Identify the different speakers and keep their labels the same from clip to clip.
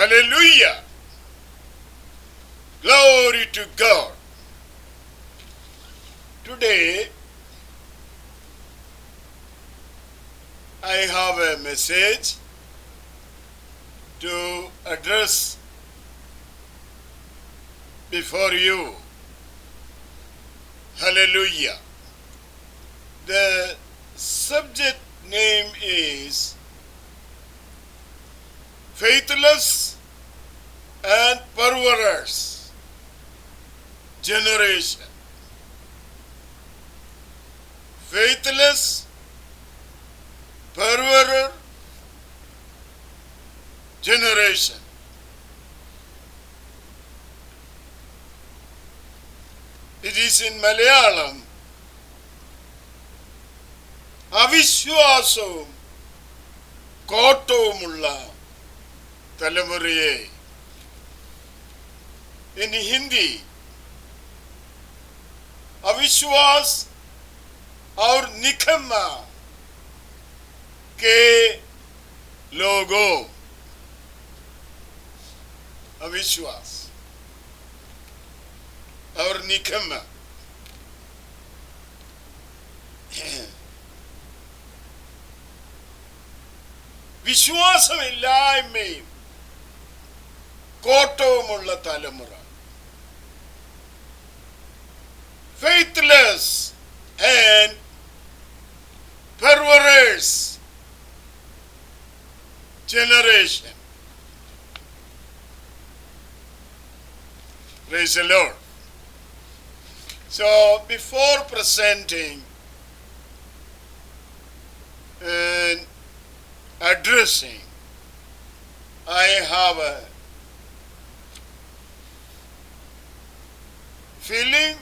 Speaker 1: Hallelujah. Glory to God. Today, I have a message to address before you. Hallelujah. The subject name is Faithless and Perverse Generation. Faithless, perverse generation. It is in Malayalam. അവിശ്വാസവും കോട്ടവുമുള്ള തലമുറയെ. In Hindi, अविश्वास और निकम्मा के लोगों. अविश्वास और निकम्मा. വിശ്വാസമില്ലായ്മയും കോട്ടവുമുള്ള തലമുറ. Faithless and perverse generation. Praise the Lord. So before presenting and addressing, I have a feeling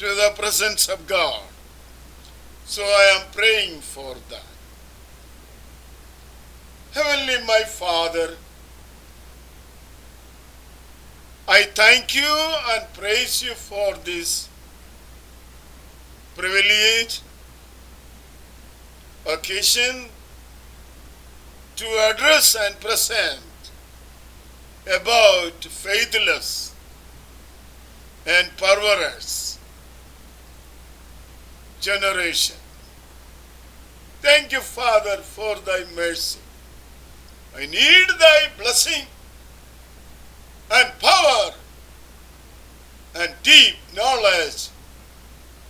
Speaker 1: to the presence of God. So I am praying for that. Heavenly my Father, I thank you and praise you for this privilege, occasion to address and present about faithless and perverse generation. Thank you, Father, for thy mercy. I need thy blessing and power and deep knowledge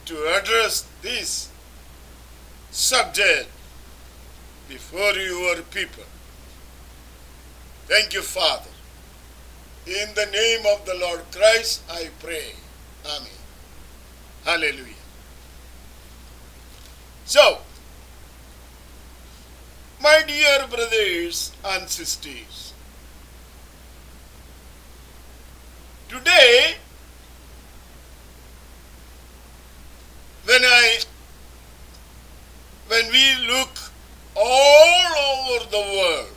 Speaker 1: to address this subject before your people. Thank you, Father. In the name of the Lord Christ, I pray. Amen. Hallelujah. So, my dear brothers and sisters, today, when we look all over the world,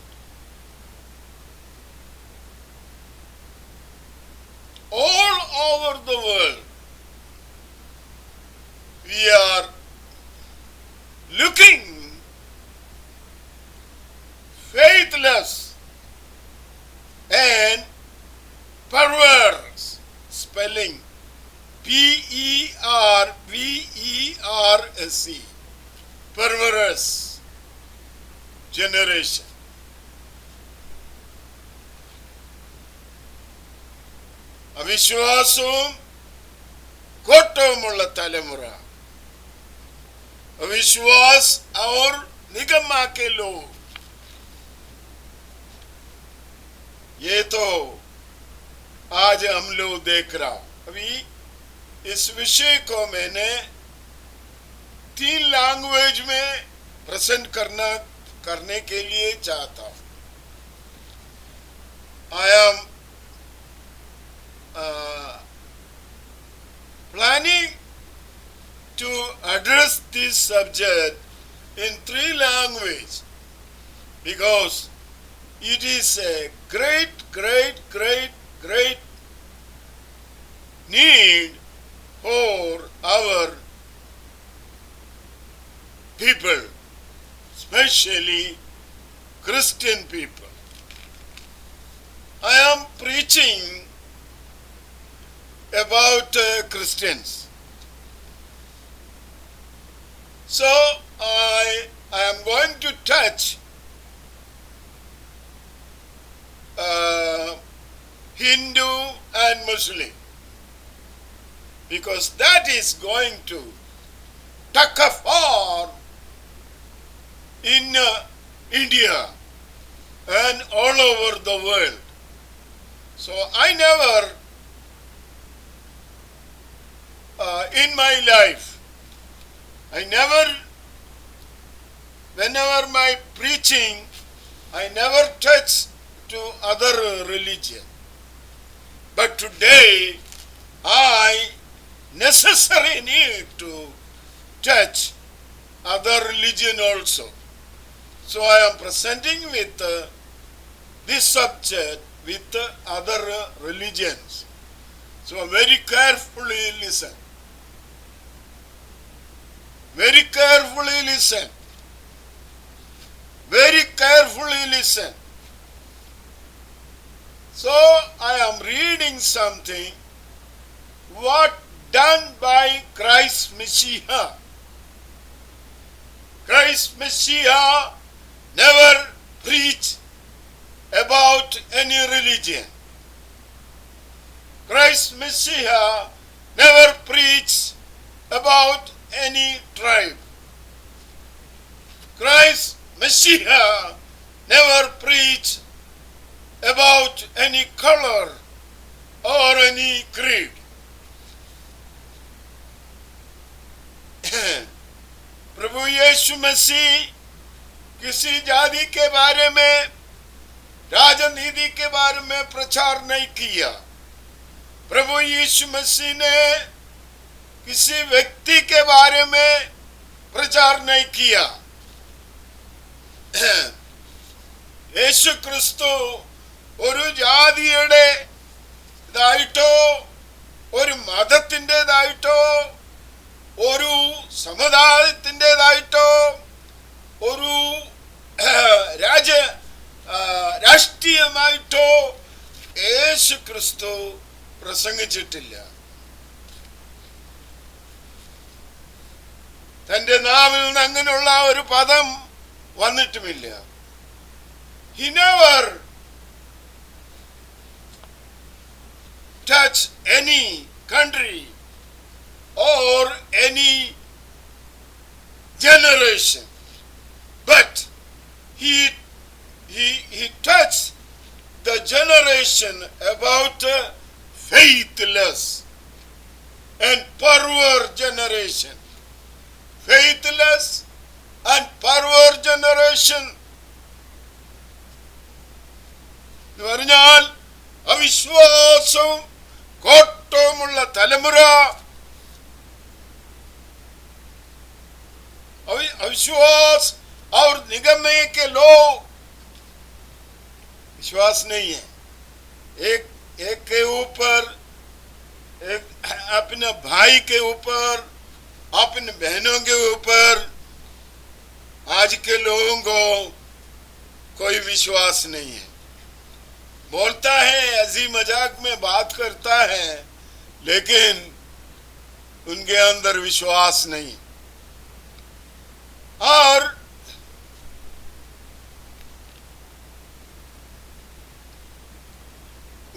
Speaker 1: we are looking faithless and perverse, spelling P-E-R-V-E-R-S-E, perverse generation. അവിശ്വാസവും കോട്ടവുമുള്ള തലമുറ. अविश्वास और निकम्मा के लोग. ये तो आज हम लोग देख रहा हूं. अभी इस विषय को मैंने 3 लैंग्वेज में प्रेजेंट करने के लिए चाहता हूं. I am planning to address this subject in 3 languages because it is a great need for our people, especially Christian people. I am preaching about Christians. So I am going to touch Hindu and Muslim, because that is going to tuck a war in India and all over the world. So I never in my life, whenever my preaching, I never touch to other religion. But today, I necessarily need to touch other religion also. So I am presenting with this subject with other religions. So very carefully listen. Very carefully listen. Very carefully listen. So I am reading something what done by Christ Messiah. Christ Messiah never preached about any religion. Christ Messiah never preached about any tribe. Christ Messiah never preached about any color or any creed. प्रभु यीशु मसीह किसी जाति के बारे में, राजनीति के बारे में प्रचार नहीं किया। प्रभु यीशु मसीह ने किसी व्यक्ति के बारे में प्रचार नहीं किया। യേശു ക്രിസ്തു ഒരു ജാതിയുടെ ഇതായിട്ടോ ഒരു മതത്തിൻ്റെതായിട്ടോ ഒരു സമുദായത്തിൻ്റെതായിട്ടോ ഒരു രാഷ്ട്രീയമായിട്ടോ യേശു ക്രിസ്തു പ്രസംഗിച്ചിട്ടില്ല. തൻ്റെ നാവിൽ നിന്ന് അങ്ങനെയുള്ള ഒരു പദം വന്നിട്ടുമില്ല. He never touched any country or any generation, but he touched the generation about faithless and perverse generation. Faithless and perverse generation എന്ന് പറഞ്ഞാൽ അവിശ്വാസവും കോട്ടവുമുള്ള തലമുറ. अविश्वास और निगमने के लोग विश्वास नहीं है एक के ऊपर, एक अपने भाई के ऊपर, अपने बहनों के ऊपर आज के लोगों को कोई विश्वास नहीं है। बोलता है, हंसी मजाक में बात करता है, लेकिन उनके अंदर विश्वास नहीं। और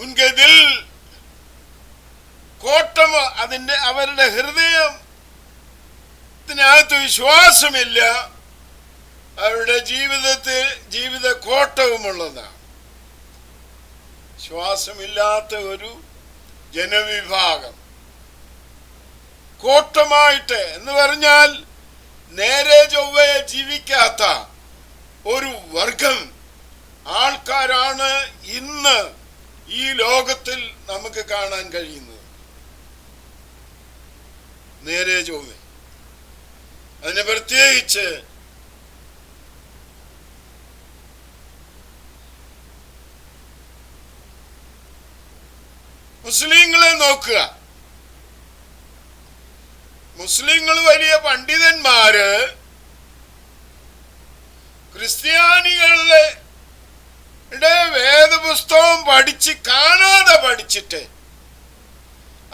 Speaker 1: उनके दिल കോട്ടം, അതിൻ്റെ അവരുടെ ഹൃദയത്തിനകത്ത് വിശ്വാസമില്ല. അവരുടെ ജീവിത കോട്ടവുമുള്ളതാണ്. വിശ്വാസമില്ലാത്ത ഒരു ജനവിഭാഗം കോട്ടമായിട്ട് എന്ന് പറഞ്ഞാൽ നേരെ ചൊവ്വയെ ജീവിക്കാത്ത ഒരു വർഗം ആൾക്കാരാണ് ഇന്ന് ഈ ലോകത്തിൽ നമുക്ക് കാണാൻ കഴിയുന്നത്. നേരെ ചൊവ്വ, അതിന് പ്രത്യേകിച്ച് മുസ്ലിങ്ങളെ നോക്കുക. മുസ്ലിങ്ങൾ വലിയ പണ്ഡിതന്മാര് ക്രിസ്ത്യാനികളുടെ വേദപുസ്തകം പഠിച്ച് കാണാതെ പഠിച്ചിട്ട്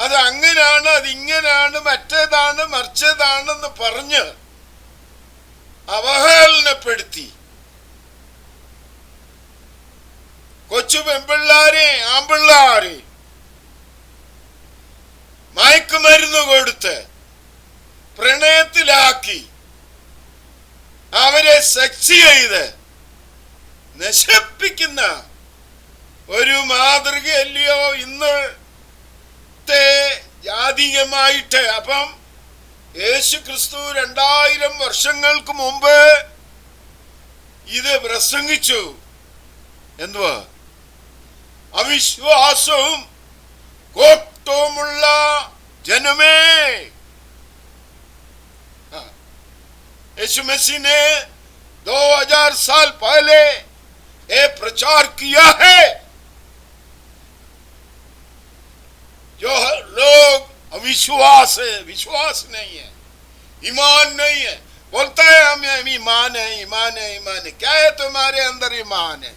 Speaker 1: അത് അങ്ങനെയാണ്, അതിങ്ങനെയാണ്, മറ്റേതാണ്, മറിച്ചതാണെന്ന് പറഞ്ഞ് അവഹേളനപ്പെടുത്തി കൊച്ചു പെൺപിള്ളാരെ, ആമ്പിള്ളാരെ മയക്കുമരുന്ന് കൊടുത്ത് പ്രണയത്തിലാക്കി അവരെ സെക്സ് ചെയ്ത് നശിപ്പിക്കുന്ന ഒരു മാതൃകയല്ലയോ ഇന്നത്തെ ജാതീയമായിട്ട്. അപ്പം യേശു ക്രിസ്തു 2000 വർഷങ്ങൾക്ക് മുമ്പ് ഇത് പ്രസംഗിച്ചു. എന്തുവാ? അവിശ്വാസവും കോട്ടവുമുള്ള ജനമേ, यीशु मसीह ने 2000 साल पहले ये प्रचार किया है। जो लोग अविश्वास है, विश्वास नहीं है, ईमान नहीं है, बोलता है हम ईमान है, ईमान है, ईमान है। क्या है तुम्हारे अंदर ईमान है?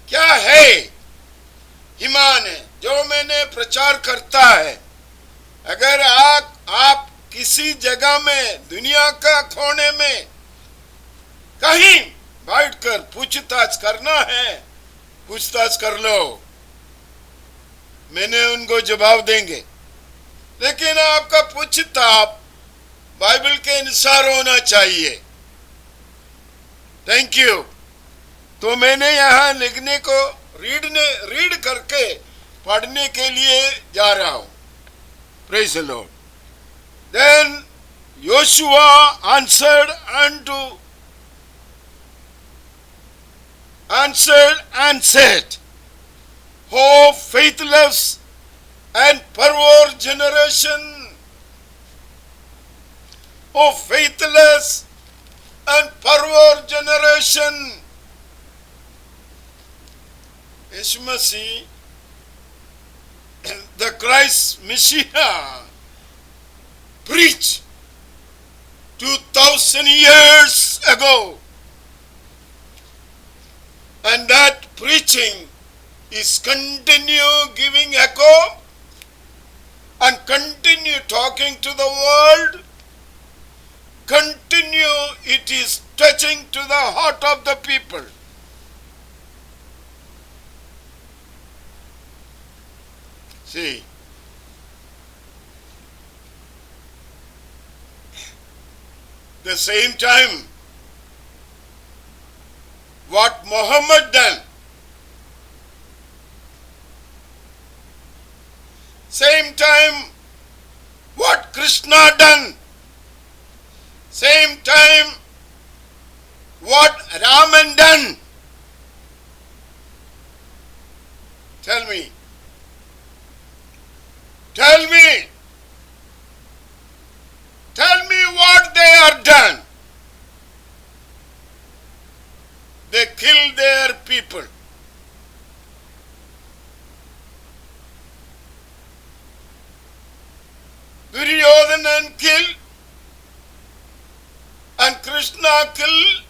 Speaker 1: क्या है ईमान है? जो मैंने प्रचार करता है, अगर आप किसी जगह में, दुनिया का कोने में कहीं बैठकर पूछताछ करना है, पूछताछ कर लो, मैंने उनको जवाब देंगे। लेकिन आपका पूछताछ बाइबल के अनुसार होना चाहिए। Thank you. तो मैंने यहाँ लिखने को रीड करके पढ़ने के लिए जा रहा हूँ। Praise the Lord. Then Joshua answered and said, "O faithless and perverse generation, O faithless and perverse generation." Yeshu Masih, the Christ Messiah, preached 2000 years ago, and that preaching is continue giving echo and continue talking to the world, continue, it is touching to the heart of the people. See, the same time what Muhammad done, same time what Krishna done, same time what Raman done. Tell me. Tell me what they are done. They killed their people. Duryodhana killed and Krishna killed,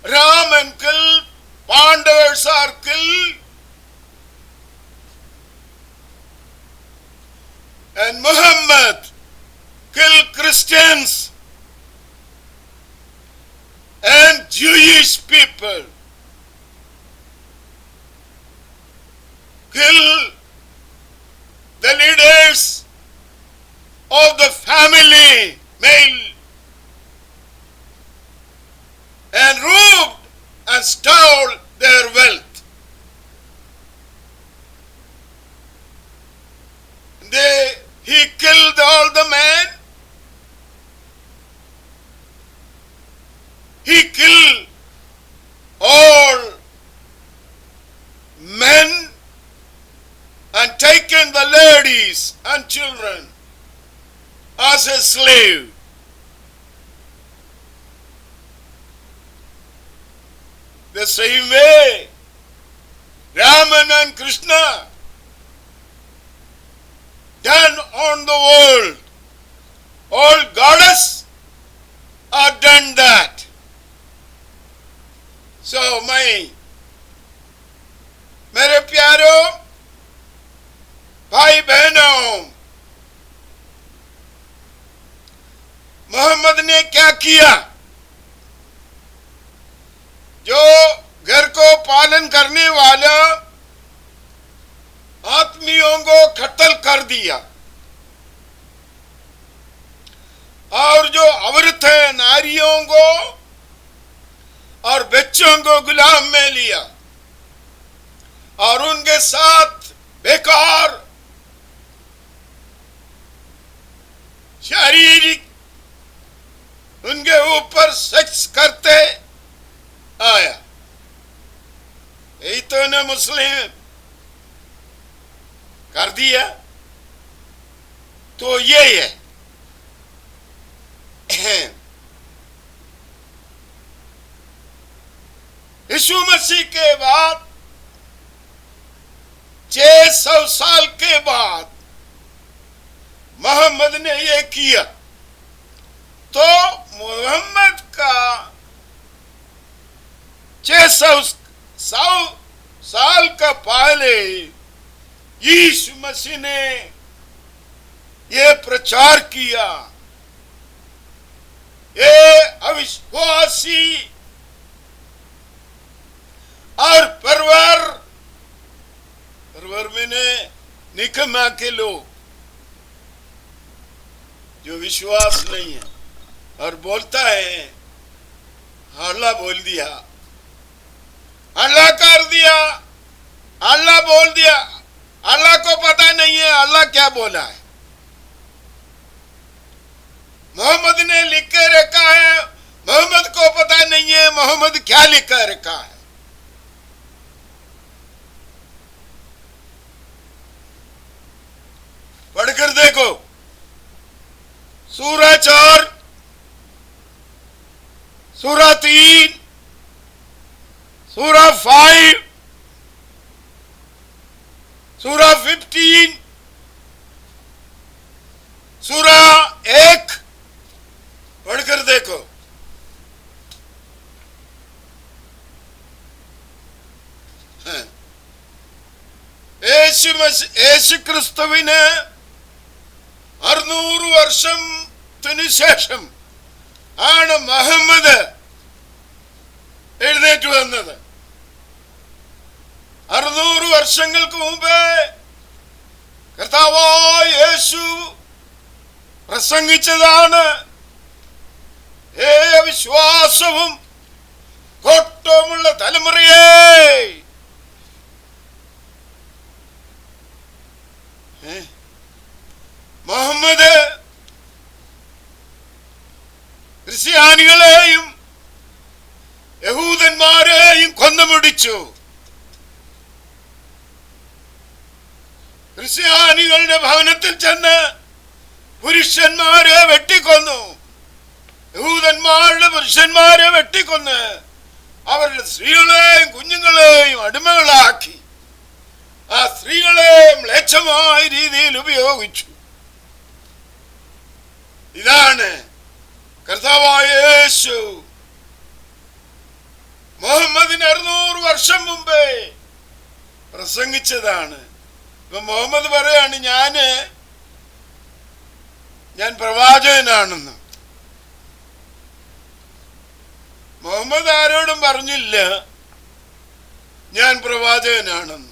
Speaker 1: Raman killed, Pandavas are killed, and Muhammad killed Christians and Jewish people, killed the leaders of the family, male, and robbed and stole their wealth. He killed all the men. He killed all men and taken the ladies and children as a slave. The same way, Raman and Krishna done on the world. All goddess are done नहीं। मेरे प्यारों भाई बहनों, मोहम्मद ने क्या किया? जो घर को पालन करने वाला आत्मियों को कत्ल कर दिया और जो औरत है नारियों को और बच्चों को गुलाम में लिया और उनके साथ बेकार शारीरिक उनके ऊपर सेक्स करते आया। यही तो ने मुस्लिम कर दिया। तो ये है यीशु मसीह के बाद 600 साल के बाद मोहम्मद ने ये किया। तो मोहम्मद का 600 साल का पहले यीशु मसीह ने ये प्रचार किया। ये अविश्वासी और परवर में निकम्मा के लोग जो विश्वास नहीं है और बोलता है अल्लाह बोल दिया, अल्लाह कर दिया, अल्लाह बोल दिया, अल्लाह को पता नहीं है अल्लाह क्या बोला है। मोहम्मद ने लिख के रखा है, मोहम्मद को पता नहीं है मोहम्मद क्या लिख कर रखा है। पढ़कर देखो सूरह 4, सूरह 3, सूरह 5, सूरह 15, सूरह 1 पढ़कर देखो। യേശു ക്രിസ്തുവിന് 600 വർഷത്തിനു ശേഷം ആണ് മുഹമ്മദ് എഴുന്നേറ്റ് വന്നത്. 600 വർഷങ്ങൾക്ക് മുമ്പ് കർത്താവായ യേശു പ്രസംഗിച്ചതാണ് വിശ്വാസവും കോട്ടവുമുള്ള തലമുറയെ മുഹമ്മദ് ക്രിസ്ത്യാനികളെയും യഹൂദന്മാരെയും കൊന്നുമുടിച്ചു. ക്രിസ്ത്യാനികളുടെ ഭവനത്തിൽ ചെന്ന് പുരുഷന്മാരെ വെട്ടിക്കൊന്നു, യഹൂദന്മാരുടെ പുരുഷന്മാരെ വെട്ടിക്കൊന്ന് അവരുടെ സ്ത്രീകളെയും കുഞ്ഞുങ്ങളെയും അടിമകളാക്കി ആ സ്ത്രീകളെ മ്ലേച്ഛമായ രീതിയിൽ ഉപയോഗിച്ചു. ഇതാണ് കർത്താവായ യേശു മുഹമ്മദിന് 600 വർഷം മുമ്പേ പ്രസംഗിച്ചതാണ്. ഇപ്പൊ മുഹമ്മദ് പറയാണ് ഞാൻ പ്രവാചകനാണെന്ന്. മുഹമ്മദ് ആരോടും പറഞ്ഞില്ല ഞാൻ പ്രവാചകനാണെന്ന്.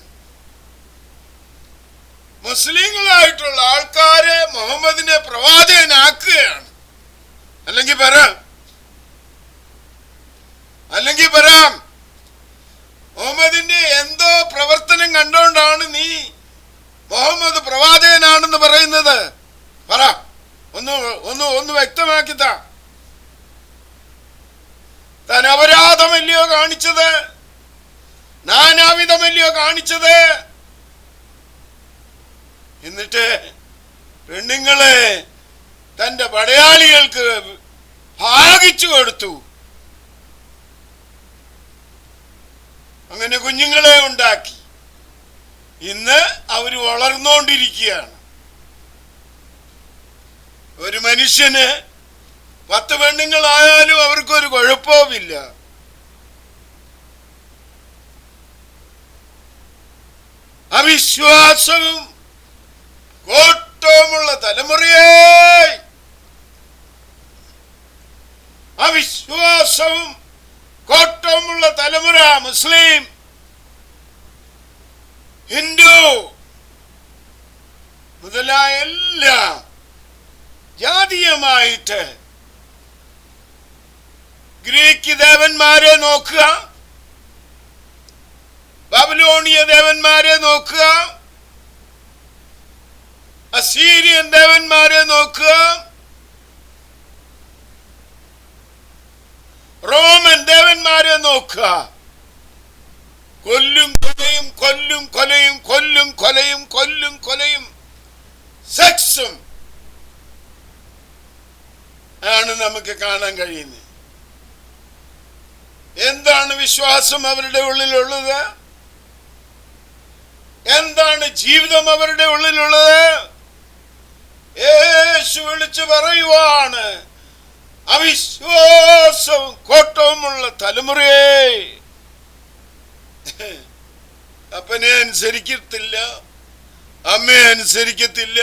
Speaker 1: മുസ്ലിങ്ങളായിട്ടുള്ള ആൾക്കാരെ മുഹമ്മദിനെ പ്രവാചകനാക്കുകയാണ്. അല്ലെങ്കിൽ പറയാം മുഹമ്മദിന്റെ എന്തോ പ്രവർത്തനം കണ്ടോണ്ടാണ് നീ മുഹമ്മദ് പ്രവാചകനാണെന്ന് പറയുന്നത്. പറ, ഒന്ന് വ്യക്തമാക്കി താൻ അപരാധമല്ലയോ കാണിച്ചത്? നാനാവിധമല്ലയോ കാണിച്ചത്? എന്നിട്ട് പെണ്ണുങ്ങളെ തന്റെ പടയാളികൾക്ക് ഭാഗിച്ചു കൊടുത്തു. അങ്ങനെ കുഞ്ഞുങ്ങളെ ഉണ്ടാക്കി. ഇന്ന് അവര് വളർന്നുകൊണ്ടിരിക്കുകയാണ്. ഒരു മനുഷ്യന് 10 പെണ്ണുങ്ങളായാലും അവർക്കൊരു കുഴപ്പവുമില്ല. അവിശ്വാസവും കോട്ടവുമുള്ള തലമുറയെ, അവിശ്വാസവും കോട്ടവുമുള്ള തലമുറ, മുസ്ലിം, ഹിന്ദു മുതലായ എല്ലാം ജാതീയമായിട്ട് ഗ്രീക്ക് ദേവന്മാരെ നോക്കുക, ബാബിലോണിയ ദേവന്മാരെ നോക്കുക, അസീരിയൻ ദേവന്മാരെ നോക്കുക, റോമൻ ദേവന്മാരെ നോക്കുക. കൊല്ലും കൊലയും, കൊല്ലും കൊലയും, കൊല്ലും കൊലയും, കൊല്ലും കൊലയും, സെക്സും ആണ് നമുക്ക് കാണാൻ കഴിയുന്നത്. എന്താണ് വിശ്വാസം അവരുടെ ഉള്ളിലുള്ളത്? എന്താണ് ജീവിതം അവരുടെ ഉള്ളിലുള്ളത്? യേശു വിളിച്ചു പറയുവാണ്, അവിശ്വാസവും കോട്ടവുമുള്ള തലമുറയെ. അപ്പനെ അനുസരിക്കത്തില്ല, അമ്മയെ അനുസരിക്കത്തില്ല,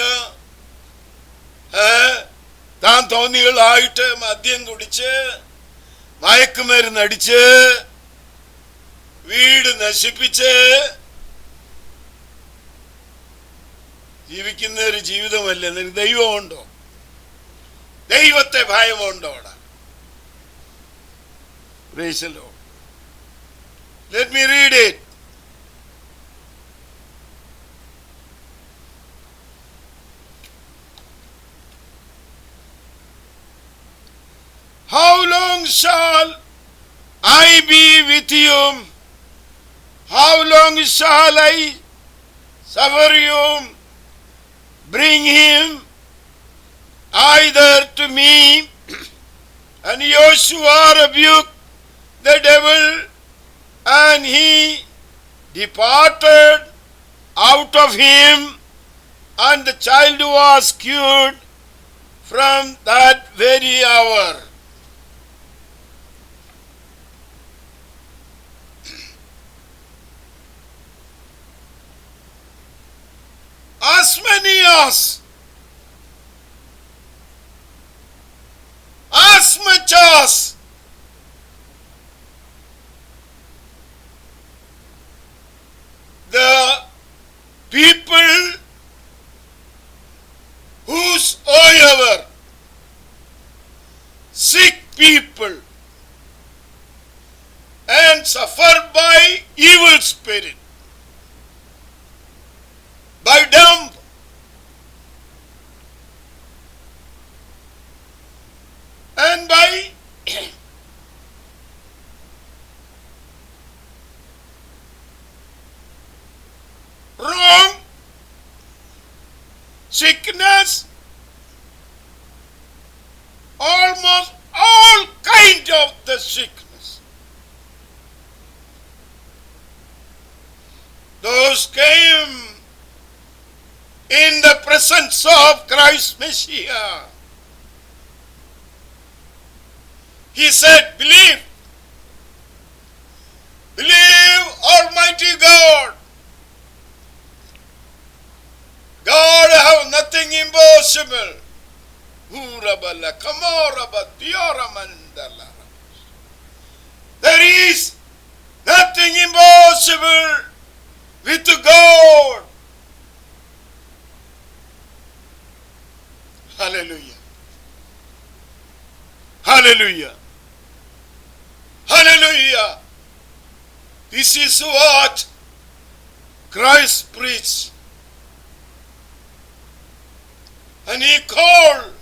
Speaker 1: താൻ തോന്നികളായിട്ട് മദ്യം കുടിച്ച് മയക്കുമരുന്നടിച്ച് വീട് നശിപ്പിച്ച് ജീവിക്കുന്ന ഒരു ജീവിതമല്ല. നിനക്ക് ദൈവമുണ്ടോ? ദൈവത്തെ ഭയമുണ്ടോ? Praise the Lord. Let me read it. How long shall I be with you? How long shall I suffer you? Bring him either to me. And Joshua rebuked the devil, and he departed out of him, and the child was cured from that very hour. As many as much as the people whosoever sick people and suffer by evil spirit, by dump, and by wrong sickness, almost all kinds of the sickness, those came in the presence of Christ Messiah. He said, believe Almighty God. God have nothing impossible. There is nothing impossible with God. Hallelujah. Hallelujah. Hallelujah. This is what Christ preached. And he called,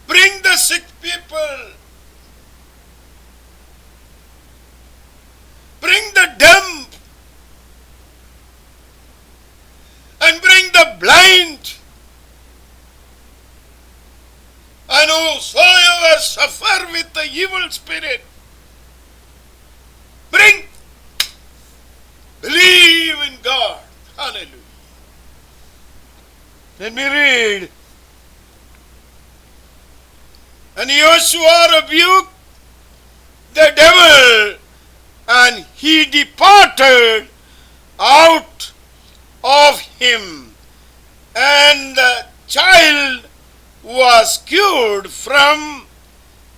Speaker 1: bring the sick people, bring the dumb, and bring the blind, and whosoever suffer with the evil spirit, bring, believe in God. Hallelujah. Let me read. And Joshua rebuked the devil, and he departed out of him, and the child was cured from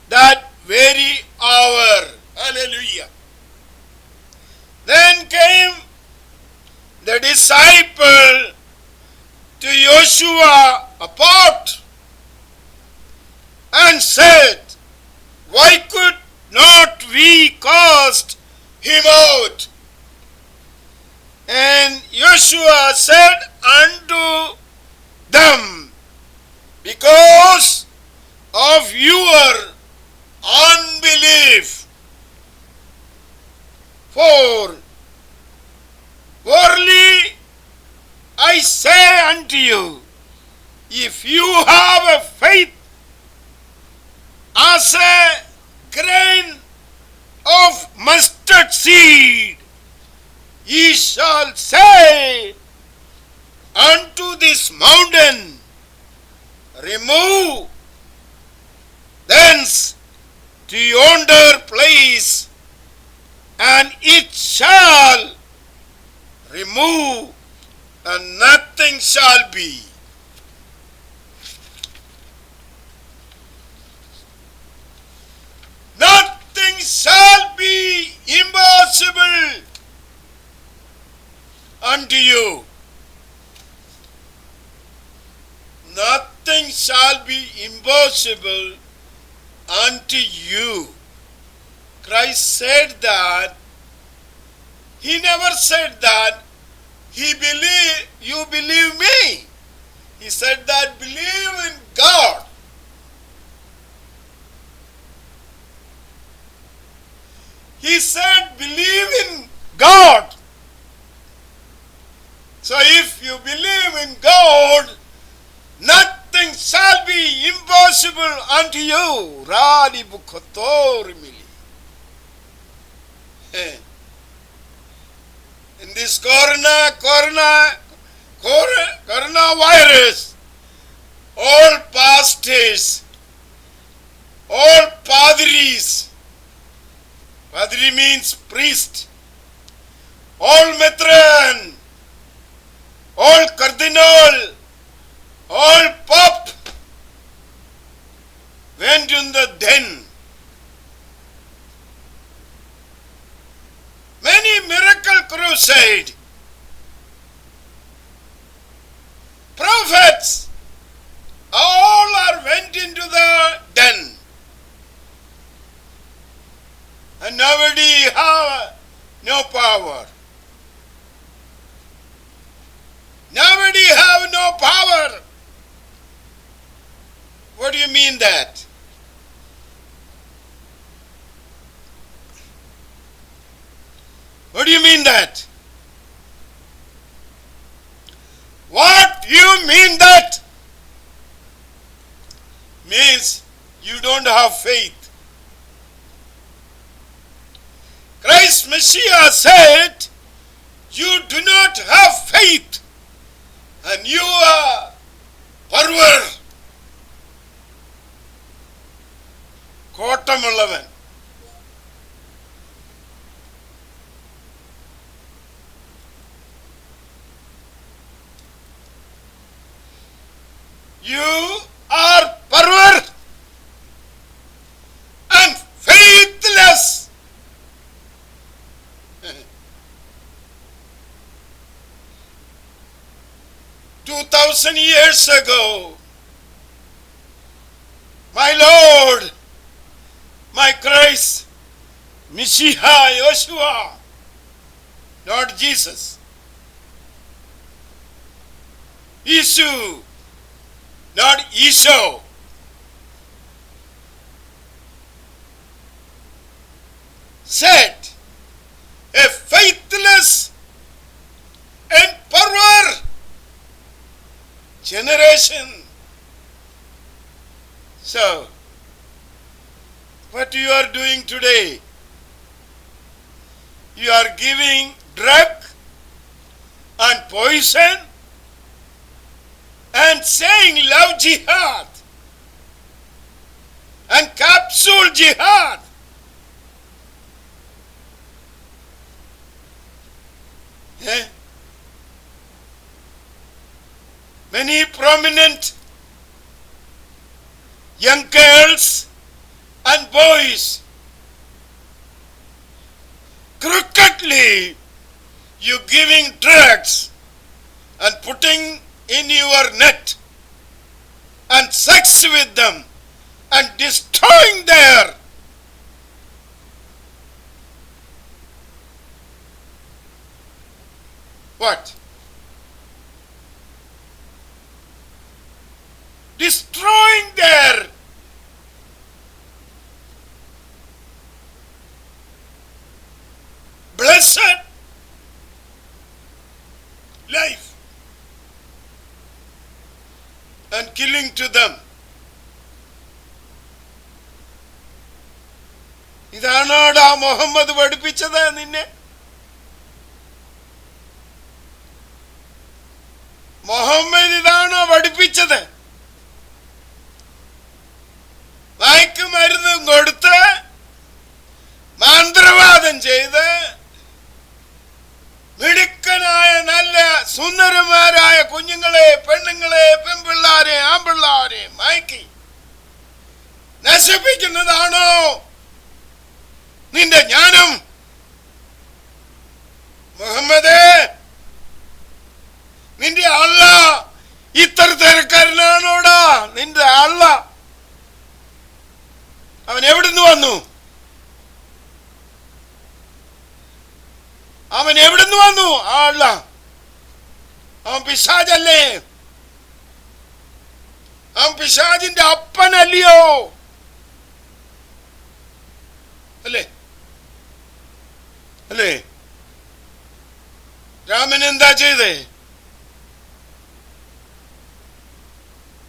Speaker 1: that very hour. Hallelujah. Then came the disciple to Joshua apart and said, why could not we cast him out? And Joshua said unto them, because of your unbelief. For verily I say unto you, if you have a faith as a grain of mustard seed, ye shall say unto this mountain, remove thence to yonder place, and it shall remove, and nothing shall be. Nothing shall be impossible unto you. Nothing shall be impossible unto you. Christ said that. He never said that you believe me. He said that believe in God. He said believe in God. So if you believe in God, nothing shall be impossible unto you. Radi Bukotorimili. In this coronavirus, all pastors, all padris, padri means priest, all matron, all cardinal, all pope went in the den. Many miracle crusade. Prophets all are went into the den. And nobody have no power. Nobody have no power. What do you mean that? What do you mean that? What you mean that? Means you don't have faith. Christ Messiah said, you do not have faith and you are pervert. Kottamullavan. You are pervert and faithless. 2,000 years ago, my Lord, my Christ, Messiah, Joshua, not Jesus, Yeshu, not Esau, said, a faithless and perverse generation. So, what you are doing today? You are giving drug and poison and saying love jihad and capsule jihad. Many prominent young girls and boys, crookedly you giving drugs and putting in your net and sex with them and destroying their what? Destroying their blessed life and killing to them. ഇതാണോടാ Muhammad പഠിപ്പിച്ചത് നിന്നെ? മുഹമ്മദ് ഇതാണോ പഠിപ്പിച്ചത്? മയക്കുമരുന്നും കൊടുത്ത് മന്ത്രവാദം ചെയ്ത് മിടുക്കനായ നല്ല സുന്ദരന്മാരായ കുഞ്ഞുങ്ങളെ, പെണ്ണുങ്ങളെ, പെൺപിള്ളാരെ, ആൺപിള്ളാരെ മയക്കി നശിപ്പിക്കുന്നതാണോ നിന്റെ ജ്ഞാനം? മുഹമ്മദേ, നിന്റെ അള്ള ഇത്ര തിരക്കാരനാണോടാ? നിന്റെ അള്ള അവൻ എവിടുന്ന് വന്നു? അവൻ എവിടുന്ന് വന്നു? ആ അള്ള അവൻ പിശാചല്ലേ? അവൻ പിശാചിന്റെ അപ്പനല്ലയോ? അല്ലേ? അല്ലേ? രാമൻ എന്താ ചെയ്തേ?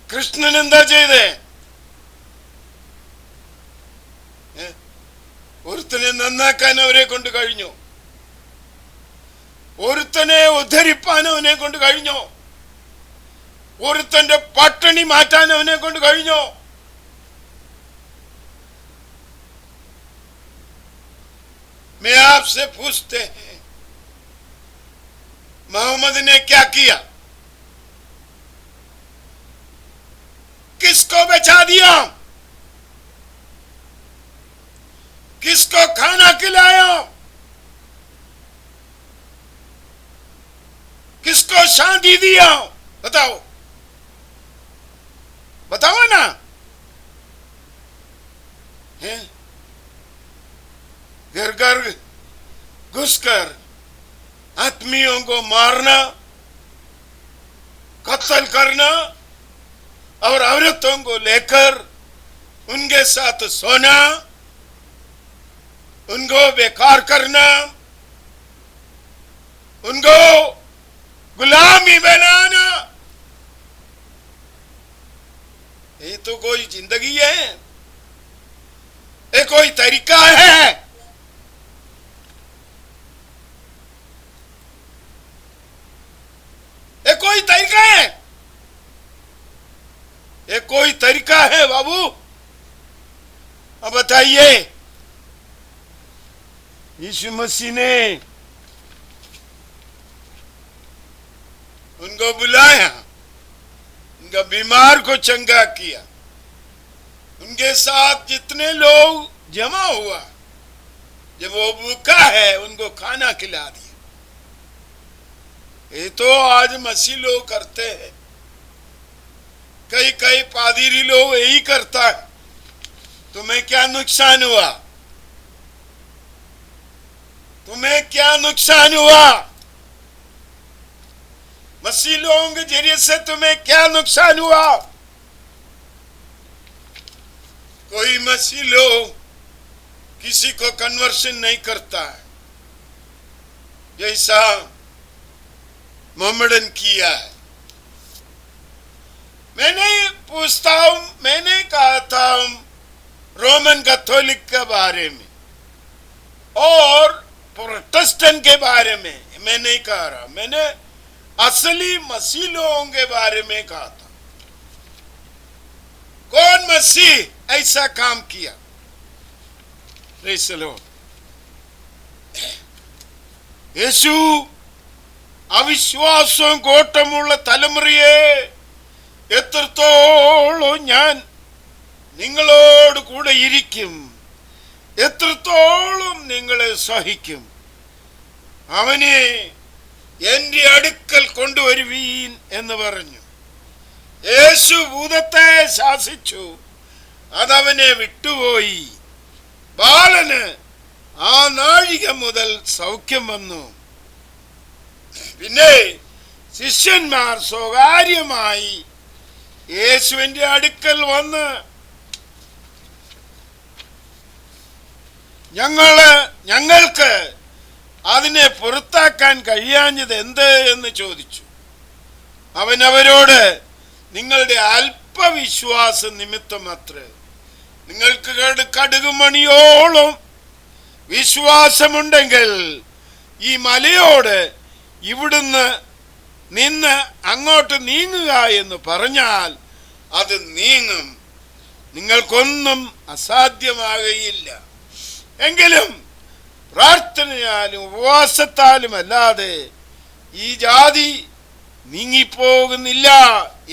Speaker 1: കൃഷ്ണൻ എന്താ ചെയ്തേ? ഒരുത്തനെ നന്നാക്കാൻ അവരെ കൊണ്ട് കഴിഞ്ഞു, ഒരുത്തനെ ഉദ്ധരിപ്പാൻ അവനെ കൊണ്ട് കഴിഞ്ഞു, ഒരുത്തന്റെ പട്ടിണി മാറ്റാൻ അവനെ കൊണ്ട് കഴിഞ്ഞു. मैं आपसे पूछते हैं, मोहम्मद ने क्या किया? किसको बचा दिया? किसको खाना खिलाया? किसको शांति दिया? बताओ, बताओ ना। घर घर घुसकर आत्मियों को मारना, कत्ल करना और औरतों को लेकर उनके साथ सोना, उनको बेकार करना, उनको गुलामी बनाना, ये तो कोई जिंदगी है? ये कोई तरीका है? ये कोई तरीका है? ये कोई तरीका है बाबू? अब बताइए। यीशु मसीह ने उनको बुलाया, उनका बीमार को चंगा किया, उनके साथ जितने लोग जमा हुआ, जब वो भूखा है उनको खाना खिला दिया। ये तो आज मसीह लोग करते हैं, कई कई पादरी लोग यही करता है। तुम्हें क्या नुकसान हुआ? तुम्हें क्या नुकसान हुआ? मसीह लोगों के जरिए से तुम्हें क्या नुकसान हुआ? कोई मसीह लोग किसी को कन्वर्शन नहीं करता है, जैसा मोहम्मदन किया है। मैंने पूछता हूं, मैंने कहा था रोमन कैथोलिक के बारे में और प्रोटेस्टेंट के बारे में मैं नहीं कह रहा, मैंने असली मसीह लोगों के बारे में कहा था। कौन मसीह ऐसा काम किया? Praise the Lord. यीशु അവിശ്വാസവും കോട്ടമുള്ള തലമുറയെ എത്രത്തോളം ഞാൻ നിങ്ങളോട് കൂടെ ഇരിക്കും, എത്രത്തോളം നിങ്ങളെ സഹിക്കും. അവനെ എൻ്റെ അടുക്കൽ കൊണ്ടുവരുവീൻ എന്ന് പറഞ്ഞു. യേശു ഭൂതത്തെ ശാസിച്ചു, അതവനെ വിട്ടുപോയി. ബാലന് ആ നാഴിക മുതൽ സൗഖ്യം വന്നു. പിന്നെ ശിഷ്യന്മാർ സ്വകാര്യമായി യേശുവിന്റെ അടുക്കൽ വന്ന് ഞങ്ങൾക്ക് അതിനെ പുറത്താക്കാൻ കഴിയാഞ്ഞത് എന്ത് എന്ന് ചോദിച്ചു. അവൻ അവരോട്, നിങ്ങളുടെ അല്പവിശ്വാസ നിമിത്തം അത്രേ. നിങ്ങൾക്ക് കടുകുമണിയോളം വിശ്വാസമുണ്ടെങ്കിൽ ഈ മലയോട് ഇവിടുന്ന് നിന്ന് അങ്ങോട്ട് നീങ്ങുക എന്ന് പറഞ്ഞാൽ അത് നീങ്ങും. നിങ്ങൾക്കൊന്നും അസാധ്യമാകയില്ല. എങ്കിലും പ്രാർത്ഥനയാലും ഉപവാസത്താലും അല്ലാതെ ഈ ജാതി നീങ്ങിപ്പോകുന്നില്ല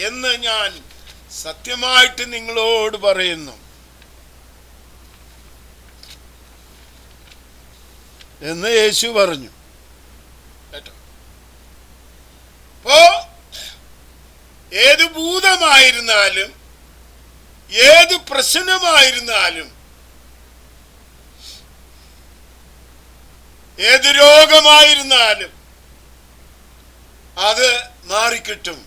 Speaker 1: എന്ന് ഞാൻ സത്യമായിട്ട് നിങ്ങളോട് പറയുന്നു എന്ന് യേശു പറഞ്ഞു. കേട്ടോ? അപ്പോ ഏത് ഭൂതമായിരുന്നാലും ഏത് പ്രശ്നമായിരുന്നാലും ഏത് രോഗമായിരുന്നാലും അത് മാറിക്കിട്ടും.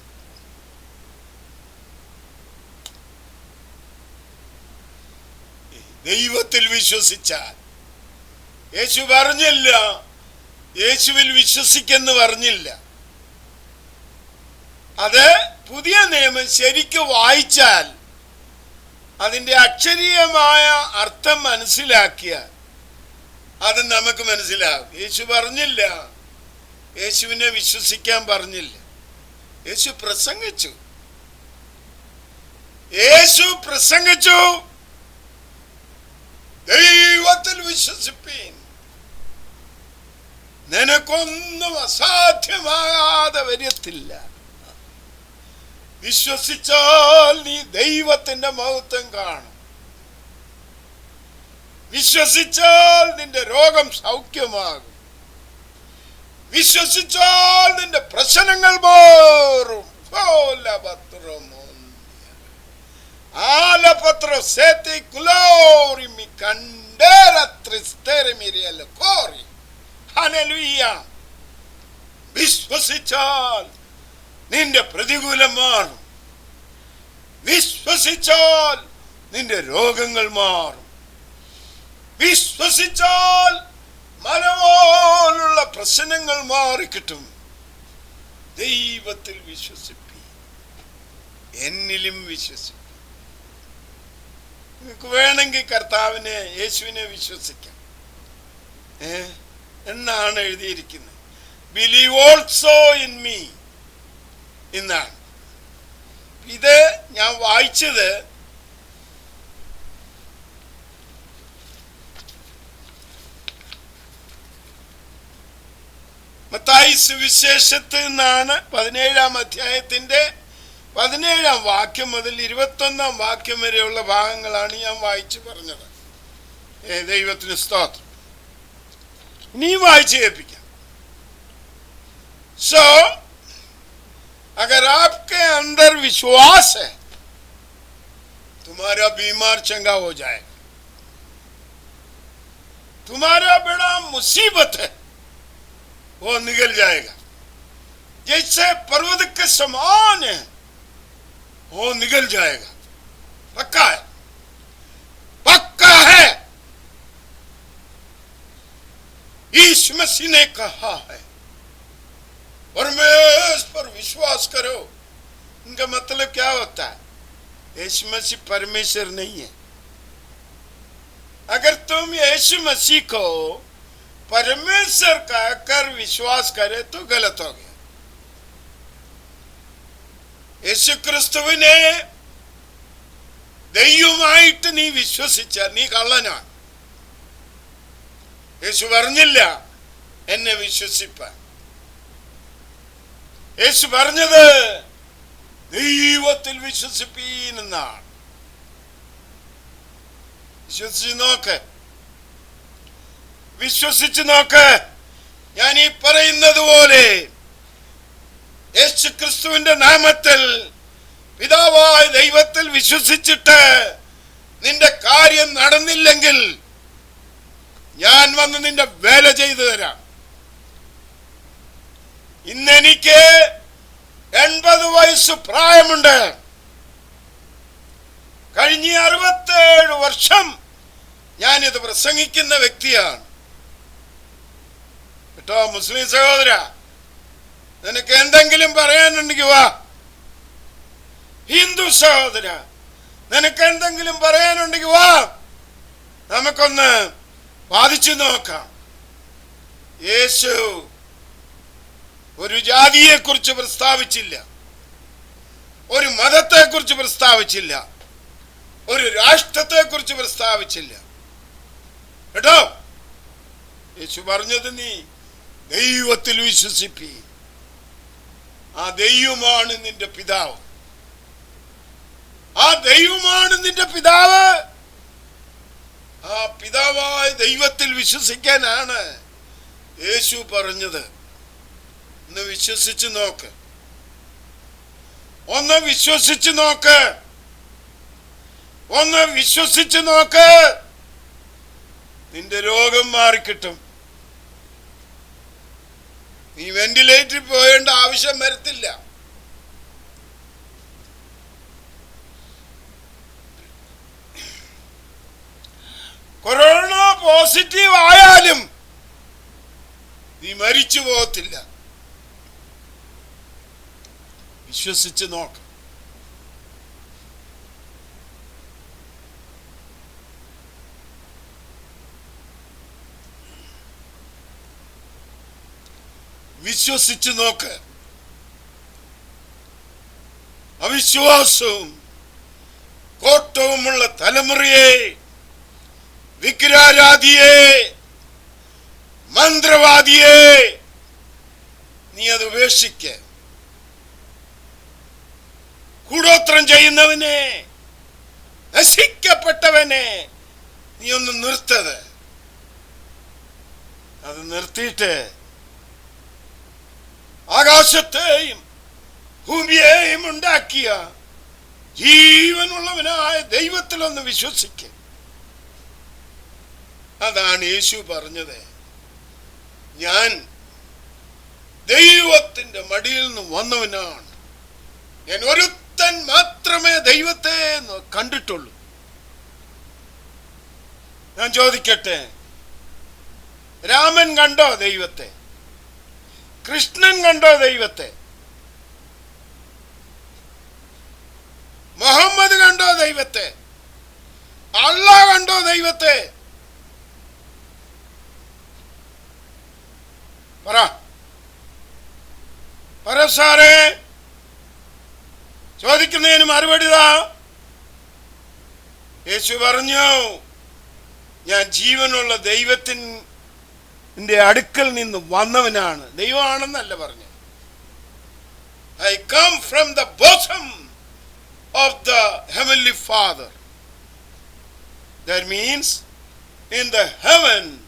Speaker 1: ദൈവത്തിൽ വിശ്വസിച്ചാൽ. യേശു പറഞ്ഞില്ല യേശുവിൽ വിശ്വസിക്കെന്ന് പറഞ്ഞില്ല. അത് പുതിയ നിയമം ശരിക്കും വായിച്ചാൽ അതിൻ്റെ അക്ഷരീയമായ അർത്ഥം മനസ്സിലാക്കിയാൽ അത് നമുക്ക് മനസ്സിലാവും. യേശു പറഞ്ഞില്ല യേശുവിനെ വിശ്വസിക്കാൻ പറഞ്ഞില്ല. യേശു പ്രസംഗിച്ചു. ദൈവത്തിൽ വിശ്വസിപ്പീൻ, നിനക്കൊന്നും അസാധ്യമാകാതെ വരത്തില്ല. വിശ്വസിച്ചാൽ നീ ദൈവത്തിന്റെ മഹത്വം കാണും. വിശ്വസിച്ചാൽ നിന്റെ രോഗം സൗഖ്യമാകും. വിശ്വസിച്ചാൽ നിന്റെ പ്രശ്നങ്ങൾ മാറും. വിശ്വസിച്ചാൽ നിന്റെ പ്രതികൂലം മാറും. വിശ്വസിച്ചാൽ നിന്റെ രോഗങ്ങൾ മാറും. വിശ്വസിച്ചാൽ മനോലുള്ള പ്രശ്നങ്ങൾ മാറിക്കിട്ടും. ദൈവത്തിൽ വിശ്വസിപ്പി, എന്നിലും വിശ്വസിപ്പി. നിങ്ങൾക്ക് വേണമെങ്കിൽ കർത്താവിനെ, യേശുവിനെ വിശ്വസിക്കാം. എന്നാണ് എഴുതിയിരിക്കുന്നത്. ബിലീവ് ഓൾസോ ഇൻ മീ എന്നാണ്. ഇത് ഞാൻ വായിച്ചത് മത്തായി സുവിശേഷത്തിൽ നിന്നാണ്. 17-ാം അധ്യായത്തിന്റെ 17-ാം വാക്യം മുതൽ 21-ാം വാക്യം വരെയുള്ള ഭാഗങ്ങളാണ് ഞാൻ വായിച്ചു പറഞ്ഞത്. ദൈവത്തിന് സ്തോത്രം. ഇനിയും വായിച്ചു കേൾപ്പിക്കാം. सो अगर आपके अंदर विश्वास है, तुम्हारा बीमार चंगा हो जाएगा. तुम्हारा बड़ा मुसीबत है वो निकल जाएगा. जैसे पर्वत के समान है वो निकल जाएगा. पक्का है, पक्का है. यीशु मसीह ने कहा है परमेश्वर पर विश्वास करो. इनका मतलब क्या होता है? यीशु मसीह परमेश्वर नहीं है. अगर तुम यीशु मसीह को परमेश्वर कहकर विश्वास करे तो गलत हो गया. യേശു ക്രിസ്തുവിനെ ദൈവമായിട്ട് നീ വിശ്വസിച്ചാൽ നീ കള്ളനാണ്. യേശു പറഞ്ഞില്ല എന്നെ വിശ്വസിപ്പാൻ. യേശു പറഞ്ഞത് ദൈവത്തിൽ വിശ്വസിപ്പീൻ എന്നാണ്. വിശ്വസിച്ച് നോക്ക്, വിശ്വസിച്ച് നോക്ക്. ഞാൻ ഈ പറയുന്നത് പോലെ യേശു ക്രിസ്തുവിന്റെ നാമത്തിൽ പിതാവായ ദൈവത്തിൽ വിശ്വസിച്ചിട്ട് നിന്റെ കാര്യം നടന്നില്ലെങ്കിൽ ഞാൻ വന്ന് നിന്റെ വേല ചെയ്തു തരാം. ഇന്നെനിക്ക് 80 വയസ്സ് പ്രായമുണ്ട്. കഴിഞ്ഞ 67 വർഷം ഞാനിത് പ്രസംഗിക്കുന്ന വ്യക്തിയാണ് കേട്ടോ. മുസ്ലിം സഹോദര, നിനക്ക് എന്തെങ്കിലും പറയാനുണ്ടെങ്കിൽ വാ. ഹിന്ദു സഹോദര, നിനക്ക് എന്തെങ്കിലും പറയാനുണ്ടെങ്കിൽ വാ, നമുക്കൊന്ന് വാദിച്ചു നോക്കാം. യേശു ഒരു ജാതിയെ കുറിച്ച് പ്രസ്താവിച്ചില്ല, ഒരു മതത്തെ കുറിച്ച് പ്രസ്താവിച്ചില്ല, ഒരു രാഷ്ട്രത്തെ കുറിച്ച് പ്രസ്താവിച്ചില്ല കേട്ടോ. യേശു പറഞ്ഞത് നീ ദൈവത്തിൽ വിശ്വസിപ്പി. ആ ദൈവമാണ് നിന്റെ പിതാവ്. ആ ദൈവമാണ് നിന്റെ പിതാവ്. ആ പിതാവായ ദൈവത്തിൽ വിശ്വസിക്കാനാണ് യേശു പറഞ്ഞത്. ഒന്ന് വിശ്വസിച്ച് നോക്ക്, ഒന്ന് വിശ്വസിച്ച് നോക്ക്, ഒന്ന് വിശ്വസിച്ച് നോക്ക്. നിന്റെ രോഗം മാറിക്കിട്ടും. നീ വെന്റിലേറ്ററിൽ പോയേണ്ട ആവശ്യം വരത്തില്ല. കൊറോണ പോസിറ്റീവ് ആയാലും നീ മരിച്ചു പോകത്തില്ല. വിശ്വസിച്ച് നോക്ക്. വിശ്വസിച്ച് നോക്ക്. അവിശ്വാസവും കോട്ടവുമുള്ള തലമുറയെ, വിഗ്രഹാരാധിയെ, മന്ത്രവാദിയെ നീ അത് ഉപേക്ഷിക്ക. കൂടോത്രം ചെയ്യുന്നവനെ, നശിക്കപ്പെട്ടവനെ നീ ഒന്ന് നിർത്തത്. അത് നിർത്തിയിട്ട് ആകാശത്തെയും ഭൂമിയെയും ഉണ്ടാക്കിയ ജീവനുള്ളവനായ ദൈവത്തിലൊന്ന് വിശ്വസിക്ക. അതാണ് യേശു പറഞ്ഞത്. ഞാൻ ദൈവത്തിന്റെ മടിയിൽ നിന്ന് വന്നവനാണ്. ഞാൻ ഒരുത്തൻ മാത്രമേ ദൈവത്തെ കണ്ടിട്ടുള്ളൂ. ഞാൻ ചോദിക്കട്ടെ, രാമൻ കണ്ടോ ദൈവത്തെ? കൃഷ്ണൻ കണ്ടോ ദൈവത്തെ? മുഹമ്മദ് കണ്ടോ ദൈവത്തെ? അല്ലാഹ് കണ്ടോ ദൈവത്തെ? പറ സാറേ, ചോദിക്കുന്നതിന് മറുപടി താ. യേശു പറഞ്ഞു, ഞാൻ ജീവനുള്ള ദൈവത്തിന്റെ അടുക്കൽ നിന്ന് വന്നവനാണ്. ദൈവമാണെന്നല്ല പറഞ്ഞു. I come from the bosom of the Heavenly Father. That means in the heaven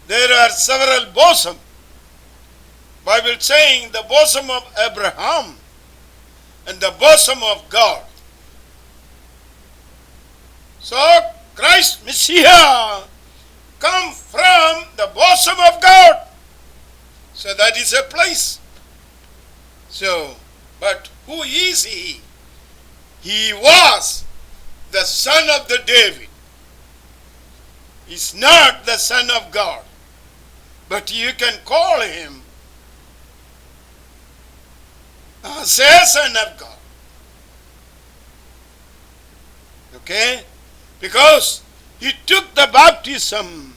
Speaker 1: there are several bosom. Bible saying the bosom of Abraham and the bosom of God. So Christ Messiah come from the bosom of God. So that is a place. So, but who is he? He was the son of the David. He's not the son of God, but you can call him as a son of God. Okay? Because he took the baptism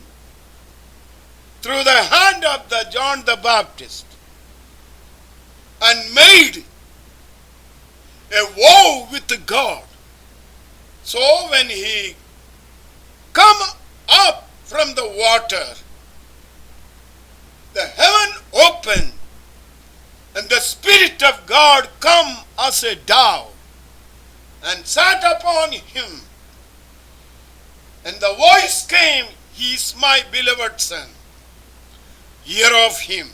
Speaker 1: through the hand of the John the Baptist and made a vow with God. So when he come up from the water, the heaven opened And the Spirit of God come as a dove and sat upon him. And the voice came, He is my beloved Son. Hear of him.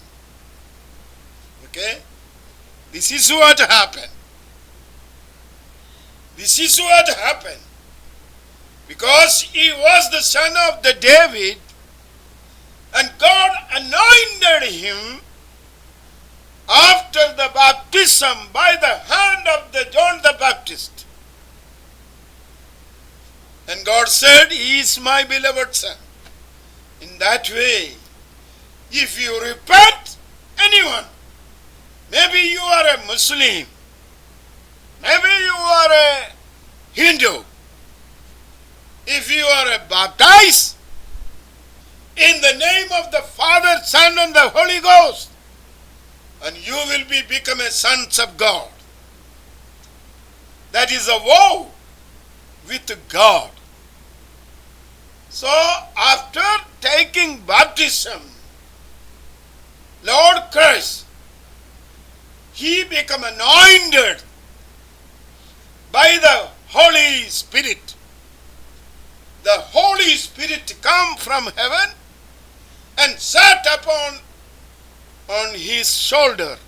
Speaker 1: Okay? This is what happened. This is what happened. Because he was the son of the David, and God anointed him after the baptism by the hand of the John the Baptist. And God said, He is my beloved Son. In that way, if you repent, anyone, maybe you are a Muslim, maybe you are a Hindu, if you are baptized in the name of the Father, Son, and the Holy Ghost, and you will become a sons of God. That is a vow with God. So after taking baptism, Lord Christ, he became anointed by the Holy Spirit. The Holy Spirit come from heaven and sat upon his shoulder.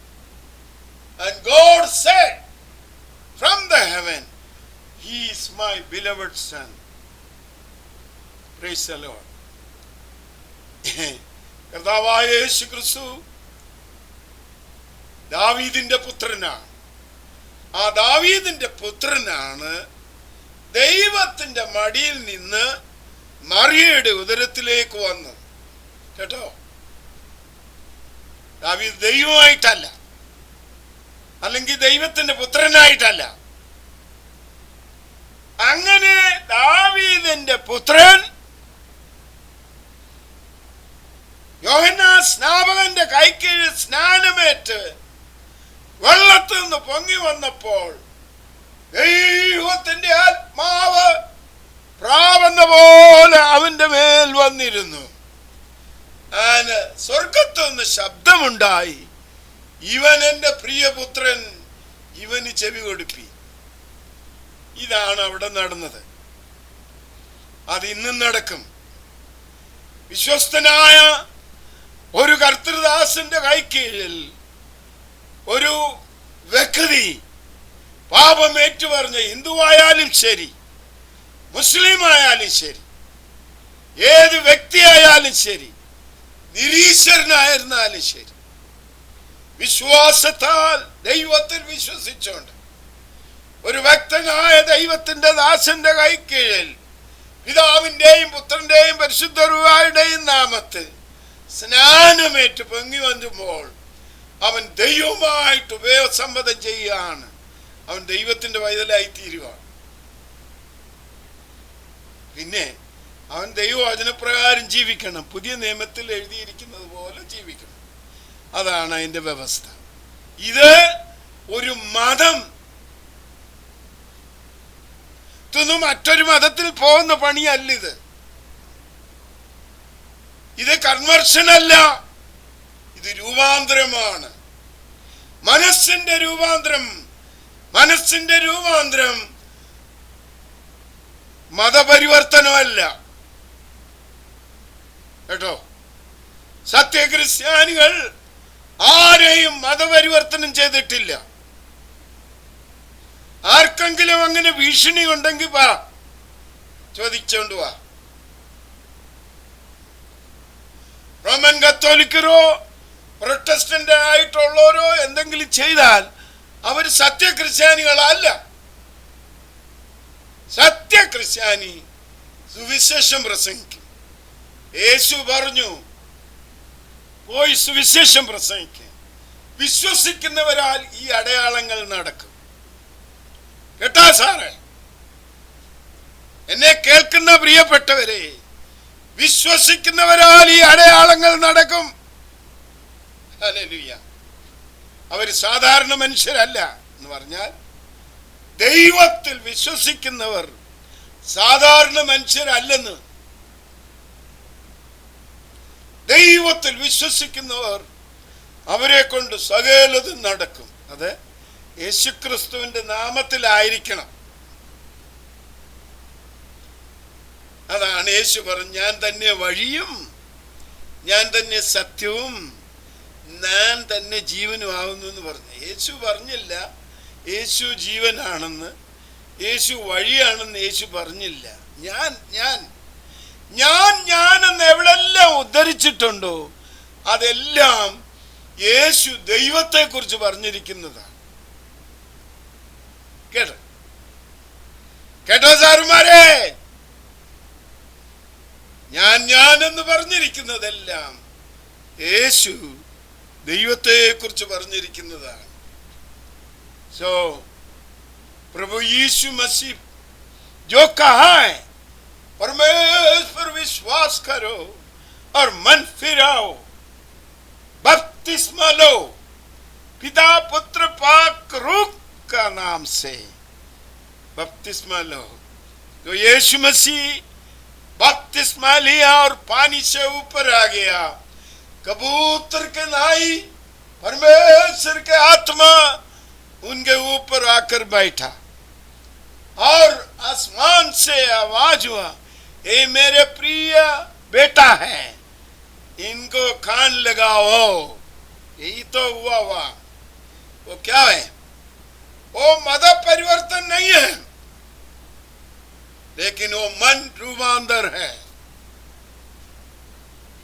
Speaker 1: And God said from the heaven, He is my beloved Son. Praise the Lord. കർത്താവായ യേശു ക്രിസ്തു ദാവീദിന്റെ പുത്രനാണ്. ആ ദാവീദിന്റെ പുത്രനാണ് ദൈവത്തിന്റെ മടിയിൽ നിന്ന് മറിയയുടെ ഉദരത്തിലേക്ക് വന്നത്. കേട്ടോ? ദാവീദ് ദൈവമായിട്ടല്ല, അല്ലെങ്കിൽ ദൈവത്തിന്റെ പുത്രനായിട്ടല്ല. അങ്ങനെ ദാവീദിന്റെ പുത്രൻ യോഹന്നാൻ സ്നാപകന്റെ കൈക്കീഴിൽ സ്നാനമേറ്റ് വെള്ളത്തിൽ നിന്ന് പൊങ്ങി വന്നപ്പോൾ ദൈവത്തിന്റെ ആത്മാവ് പ്രാവെന്ന പോലെ അവന്റെ മേൽ വന്നിരുന്നു. സ്വർഗത്തു നിന്ന് ശബ്ദമുണ്ടായി, ഇവൻ എന്റെ പ്രിയപുത്രൻ, ഇവന് ചെവി കൊടുപ്പി. ഇതാണ് അവിടെ നടന്നത്. അത് ഇന്നും നടക്കും. വിശ്വസ്തനായ ഒരു കർത്തൃദാസന്റെ കൈക്കീഴിൽ ഒരു വ്യക്തി പാപം ഏറ്റുപറഞ്ഞ ഹിന്ദുവായാലും ശരി, മുസ്ലിം ആയാലും ശരി, ഏത് വ്യക്തിയായാലും ശരി, നിരീശ്വരനായിരുന്നാലും ശരി, വിശ്വാസത്താൽ ദൈവത്തിൽ വിശ്വസിച്ചുകൊണ്ട് ഒരു ഭക്തനായ ദൈവത്തിന്റെ ദാസന്റെ കൈക്കീഴിൽ പിതാവിന്റെയും പുത്രന്റെയും പരിശുദ്ധ റൂഹായുടെയും നാമത്തിൽ സ്നാനമേറ്റ് പൊങ്ങി വന്നുമ്പോൾ അവൻ ദൈവമായിട്ട് ഉപയോഗസമ്മതം ചെയ്യുകയാണ്. അവൻ ദൈവത്തിന്റെ പൈതലായി തീരുവാണ്. പിന്നെ അവൻ ദൈവവചനപ്രകാരം ജീവിക്കണം. പുതിയ നിയമത്തിൽ എഴുതിയിരിക്കുന്നത് പോലെ ജീവിക്കണം. അതാണ് അതിന്റെ വ്യവസ്ഥ. ഇത് ഒരു മതം ൊന്നും മറ്റൊരു മതത്തിൽ പോകുന്ന പണിയല്ല. ഇത് കൺവേർഷൻ അല്ല, ഇത് രൂപാന്തരമാണ്. മനസ്സിന്റെ രൂപാന്തരം. മനസ്സിന്റെ രൂപാന്തരം മതപരിവർത്തനമല്ല കേട്ടോ. സത്യക്രിസ്ത്യാനികൾ ആരെയും മതപരിവർത്തനം ചെയ്തിട്ടില്ല. ആർക്കെങ്കിലും അങ്ങനെ ഭീഷണി ഉണ്ടെങ്കിൽ വാ, ചോദിച്ചോണ്ട് വാ. റോമൻ കത്തോലിക്കരോ പ്രൊട്ടസ്റ്റന്റ് ആയിട്ടുള്ളവരോ എന്തെങ്കിലും ചെയ്താൽ അവർ സത്യക്രിസ്ത്യാനികളല്ല. സത്യക്രിസ്ത്യാനി സുവിശേഷം പ്രസംഗിക്കും. യേശു പറഞ്ഞു, പോയി സുവിശേഷം പ്രസംഗിക്കും. വിശ്വസിക്കുന്നവരാൽ ഈ അടയാളങ്ങൾ നടക്കും. കേട്ടാ സാറേ? എന്നെ കേൾക്കുന്ന പ്രിയപ്പെട്ടവരെ, വിശ്വസിക്കുന്നവരാൽ ഈ അടയാളങ്ങൾ നടക്കും. ഹല്ലേലൂയ. അവർ സാധാരണ മനുഷ്യരല്ല എന്ന് പറഞ്ഞാൽ, ദൈവത്തിൽ വിശ്വസിക്കുന്നവർ സാധാരണ മനുഷ്യരല്ലെന്ന്. ദൈവത്തിൽ വിശ്വസിക്കുന്നവർ അവരെ കൊണ്ട് സകലതും നടക്കും. അത് യേശുക്രിസ്തുവിന്റെ നാമത്തിലായിരിക്കണം. അതാണ് യേശു പറഞ്ഞു, ഞാൻ തന്നെ വഴിയും ഞാൻ തന്നെ സത്യവും ഞാൻ തന്നെ ജീവനുമാവുന്നു എന്ന് പറഞ്ഞു. യേശു പറഞ്ഞില്ല യേശു ജീവനാണെന്ന്, യേശു വഴിയാണെന്ന് യേശു പറഞ്ഞില്ല. ഞാൻ ഞാൻ ഞാൻ ഞാനെന്ന് എവിടെല്ലാം ഉദ്ധരിച്ചിട്ടുണ്ടോ അതെല്ലാം യേശു ദൈവത്തെ കുറിച്ച് പറഞ്ഞിരിക്കുന്നതാണ്. കേട്ടോ കേട്ടോ സാറുമാരെ, ഞാൻ എന്ന് പറഞ്ഞിരിക്കുന്നതെല്ലാം യേശു ദൈവത്തെ കുറിച്ച് പറഞ്ഞിരിക്കുന്നതാണ്. सो प्रभु यीशु मसीह जो कहा है, परमेश्वर विश्वास करो और मन फिराओ, बपतिस्मा लो पिता पुत्र पाक रूह का नाम से बपतिस्मा लो. तो यीशु मसीह बपतिस्मा लिया और पानी से ऊपर आ गया. कबूतर के नाई परमेश्वर के आत्मा उनके ऊपर आकर बैठा और आसमान से आवाज हुआ, ये मेरे प्रिय बेटा है, इनको कान लगाओ. यही तो हुआ. वो क्या है? वो मत परिवर्तन नहीं है, लेकिन वो मन रूपांतर है.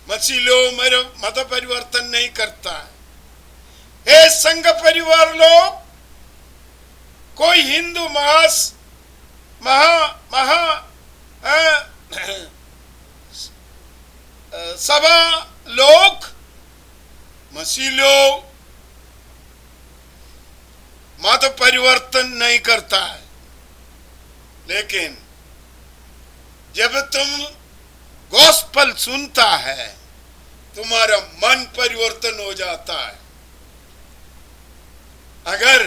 Speaker 1: मसीह लोग मेरे मत परिवर्तन नहीं करता है. हे संघ परिवार लोग, कोई हिंदू सभा लोग, मसीह लोग मत परिवर्तन नहीं करता है, लेकिन जब तुम गॉस्पेल सुनता है तुम्हारा मन परिवर्तन हो जाता है. अगर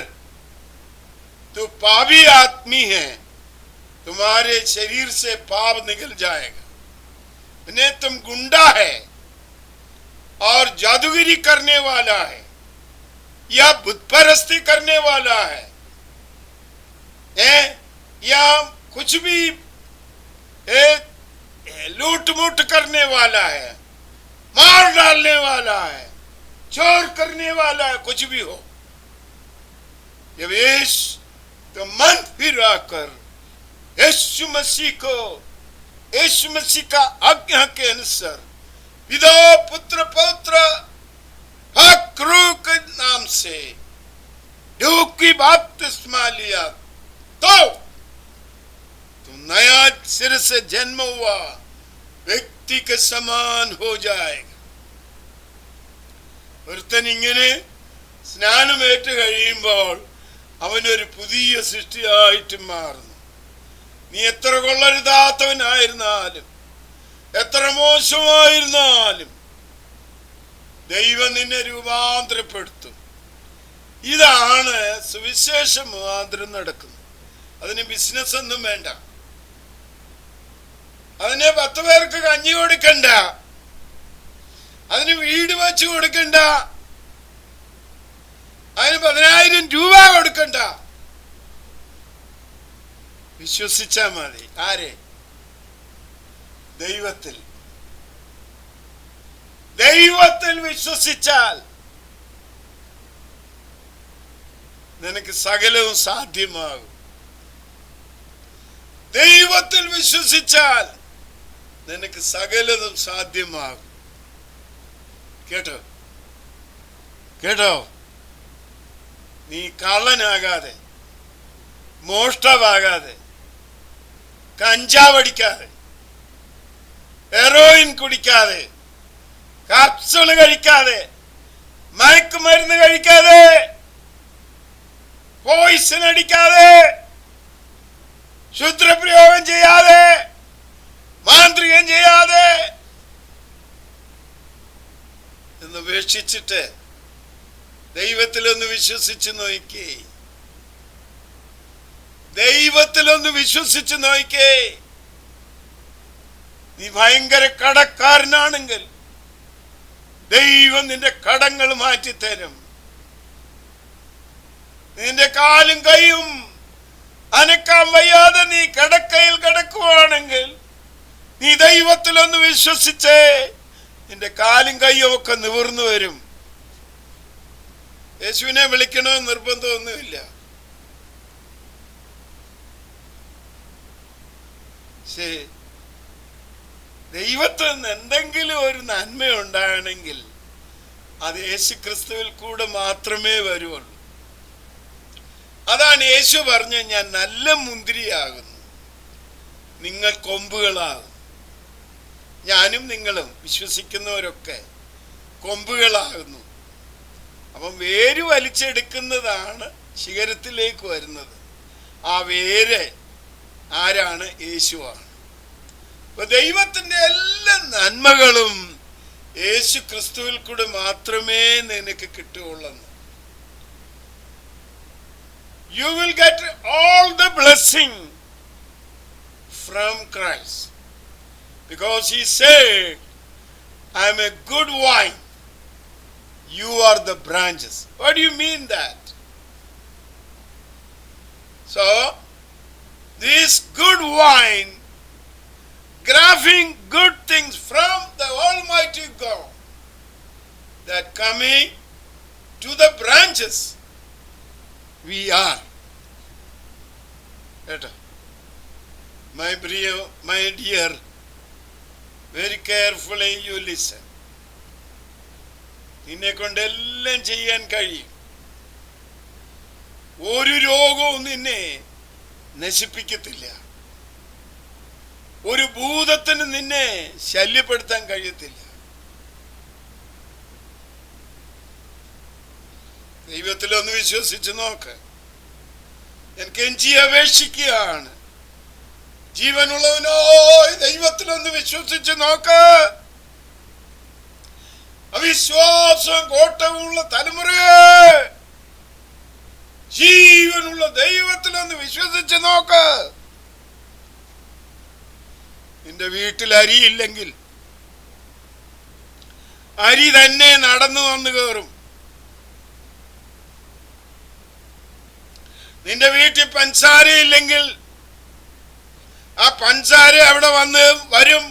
Speaker 1: तो पापी आदमी है, तुम्हारे शरीर से पाप निकल जाएगा. नहीं तुम गुंडा है और जादूगिरी करने वाला है या बुतपरस्ती करने वाला है, या कुछ भी लूट मूट करने वाला है, मार डालने वाला है, चोर करने वाला है, कुछ भी हो, जब तो मन फिरा कर यीशु मसीह का आज्ञा के अनुसार पिता पुत्र पवित्र रूह के नाम से डूबकी बपतिस्मा लिया तो तुम नया सिर से जन्म हुआ व्यक्ति के समान हो जाएगा. ഒരുത്തൻ ഇങ്ങനെ സ്നാനമേറ്റ് കഴിയുമ്പോൾ അവനൊരു പുതിയ സൃഷ്ടിയായിട്ട് മാറുന്നു. നീ എത്ര കൊള്ളരുതാത്തവനായിരുന്നാലും എത്ര മോശമായിരുന്നാലും ദൈവം നിന്നെ രൂപാന്തരപ്പെടുത്തും. ഇതാണ് സുവിശേഷ മുഖാന്തരം നടക്കുന്നത്. അതിന് ബിസിനസ് ഒന്നും വേണ്ട, അതിന് 10 പേർക്ക് കഞ്ഞി കൊടുക്കണ്ട, അതിന് വീട് വെച്ച് കൊടുക്കണ്ട, അതിന് 10,000 രൂപ കൊടുക്കണ്ട. വിശ്വസിച്ചാ മതി. ആരെ? ദൈവത്തിൽ. ദൈവത്തിൽ വിശ്വസിച്ചാൽ നിനക്ക് സകലവും സാധ്യമാകും. ദൈവത്തിൽ വിശ്വസിച്ചാൽ നിനക്ക് സകലതും സാധ്യമാകും. കേട്ടോ കേട്ടോ നീ കള്ളനാകാതെ, മോഷ്ടാവാകാതെ, കഞ്ചാവടിക്കാതെ, ഹെറോയിൻ കുടിക്കാതെ, കാപ്സുള് കഴിക്കാതെ, മയക്കുമരുന്ന് കഴിക്കാതെ, പോയിസൺ അടിക്കാതെ, ശുദ്രപ്രയോഗം ചെയ്യാതെ, മാന്ത്രികം ചെയ്യാതെ എന്ന് ഉപേക്ഷിച്ചിട്ട് ദൈവത്തിലൊന്ന് വിശ്വസിച്ച് നോക്കേ. ദൈവത്തിലൊന്ന് വിശ്വസിച്ച് നോക്കേ. നീ ഭയങ്കര കടക്കാരനാണെങ്കിൽ ദൈവം നിന്റെ കടങ്ങൾ മാറ്റിത്തരും. നിന്റെ കാലും കൈയും അനക്കാൻ വയ്യാതെ നീ കിടക്കയിൽ കിടക്കുവാണെങ്കിൽ നീ ദൈവത്തിലൊന്ന് വിശ്വസിച്ചേ, നിന്റെ കാലും കൈയും ഒക്കെ നിവർന്നു വരും. യേശുവിനെ വിളിക്കണമെന്ന് നിർബന്ധമൊന്നുമില്ല. ശരി, ദൈവത്തിൽ നിന്ന് എന്തെങ്കിലും ഒരു നന്മ ഉണ്ടാകണമെങ്കിൽ അത് യേശു ക്രിസ്തുവിൽ കൂടെ മാത്രമേ വരുള്ളൂ. അതാണ് യേശു പറഞ്ഞ, ഞാൻ നല്ല മുന്തിരിയാകുന്നു, നിങ്ങൾ കൊമ്പുകളാകും. ഞാനും നിങ്ങളും വിശ്വസിക്കുന്നവരൊക്കെ കൊമ്പുകളാകുന്നു. അപ്പം വേര് വലിച്ചെടുക്കുന്നതാണ് ശിഖരത്തിലേക്ക് വരുന്നത്. ആ വേര് ആരാണ്? യേശുവാണ്. അപ്പൊ ദൈവത്തിന്റെ എല്ലാ നന്മകളും യേശു ക്രിസ്തുവിൽ കൂടെ മാത്രമേ നിനക്ക് കിട്ടുകയുള്ളൂ. You will get all the blessing from Christ, because he said, I am a good vine, you are the branches. What do you mean that? So this good vine grabbing good things from the Almighty God, that coming to the branches we are. My dear, very carefully you listen. നിന്നെ കൊണ്ടെല്ലാം ചെയ്യാൻ കഴിയും. ഒരു രോഗവും നിന്നെ നശിപ്പിക്കത്തില്ല. ഒരു ഭൂതത്തിന് നിന്നെ ശല്യപ്പെടുത്താൻ കഴിയത്തില്ല. ദൈവത്തിലൊന്ന് വിശ്വസിച്ച് നോക്ക്. ഞാൻ കെഞ്ചി അപേക്ഷിക്കുകയാണ്, ജീവനുള്ളവനോ ദൈവത്തിലൊന്ന് വിശ്വസിച്ച് നോക്ക്. അവിശ്വാസം കോട്ടമുള്ള തലമുറയെ, ജീവനുള്ള ദൈവത്തിലൊന്ന് വിശ്വസിച്ച് നോക്ക്. നിന്റെ വീട്ടിൽ അരിയില്ലെങ്കിൽ അരി തന്നെ നടന്നു വന്ന് കയറും. നിന്റെ വീട്ടിൽ പഞ്ചസാര ഇല്ലെങ്കിൽ ആ പഞ്ചസാര അവിടെ വന്ന് വരും.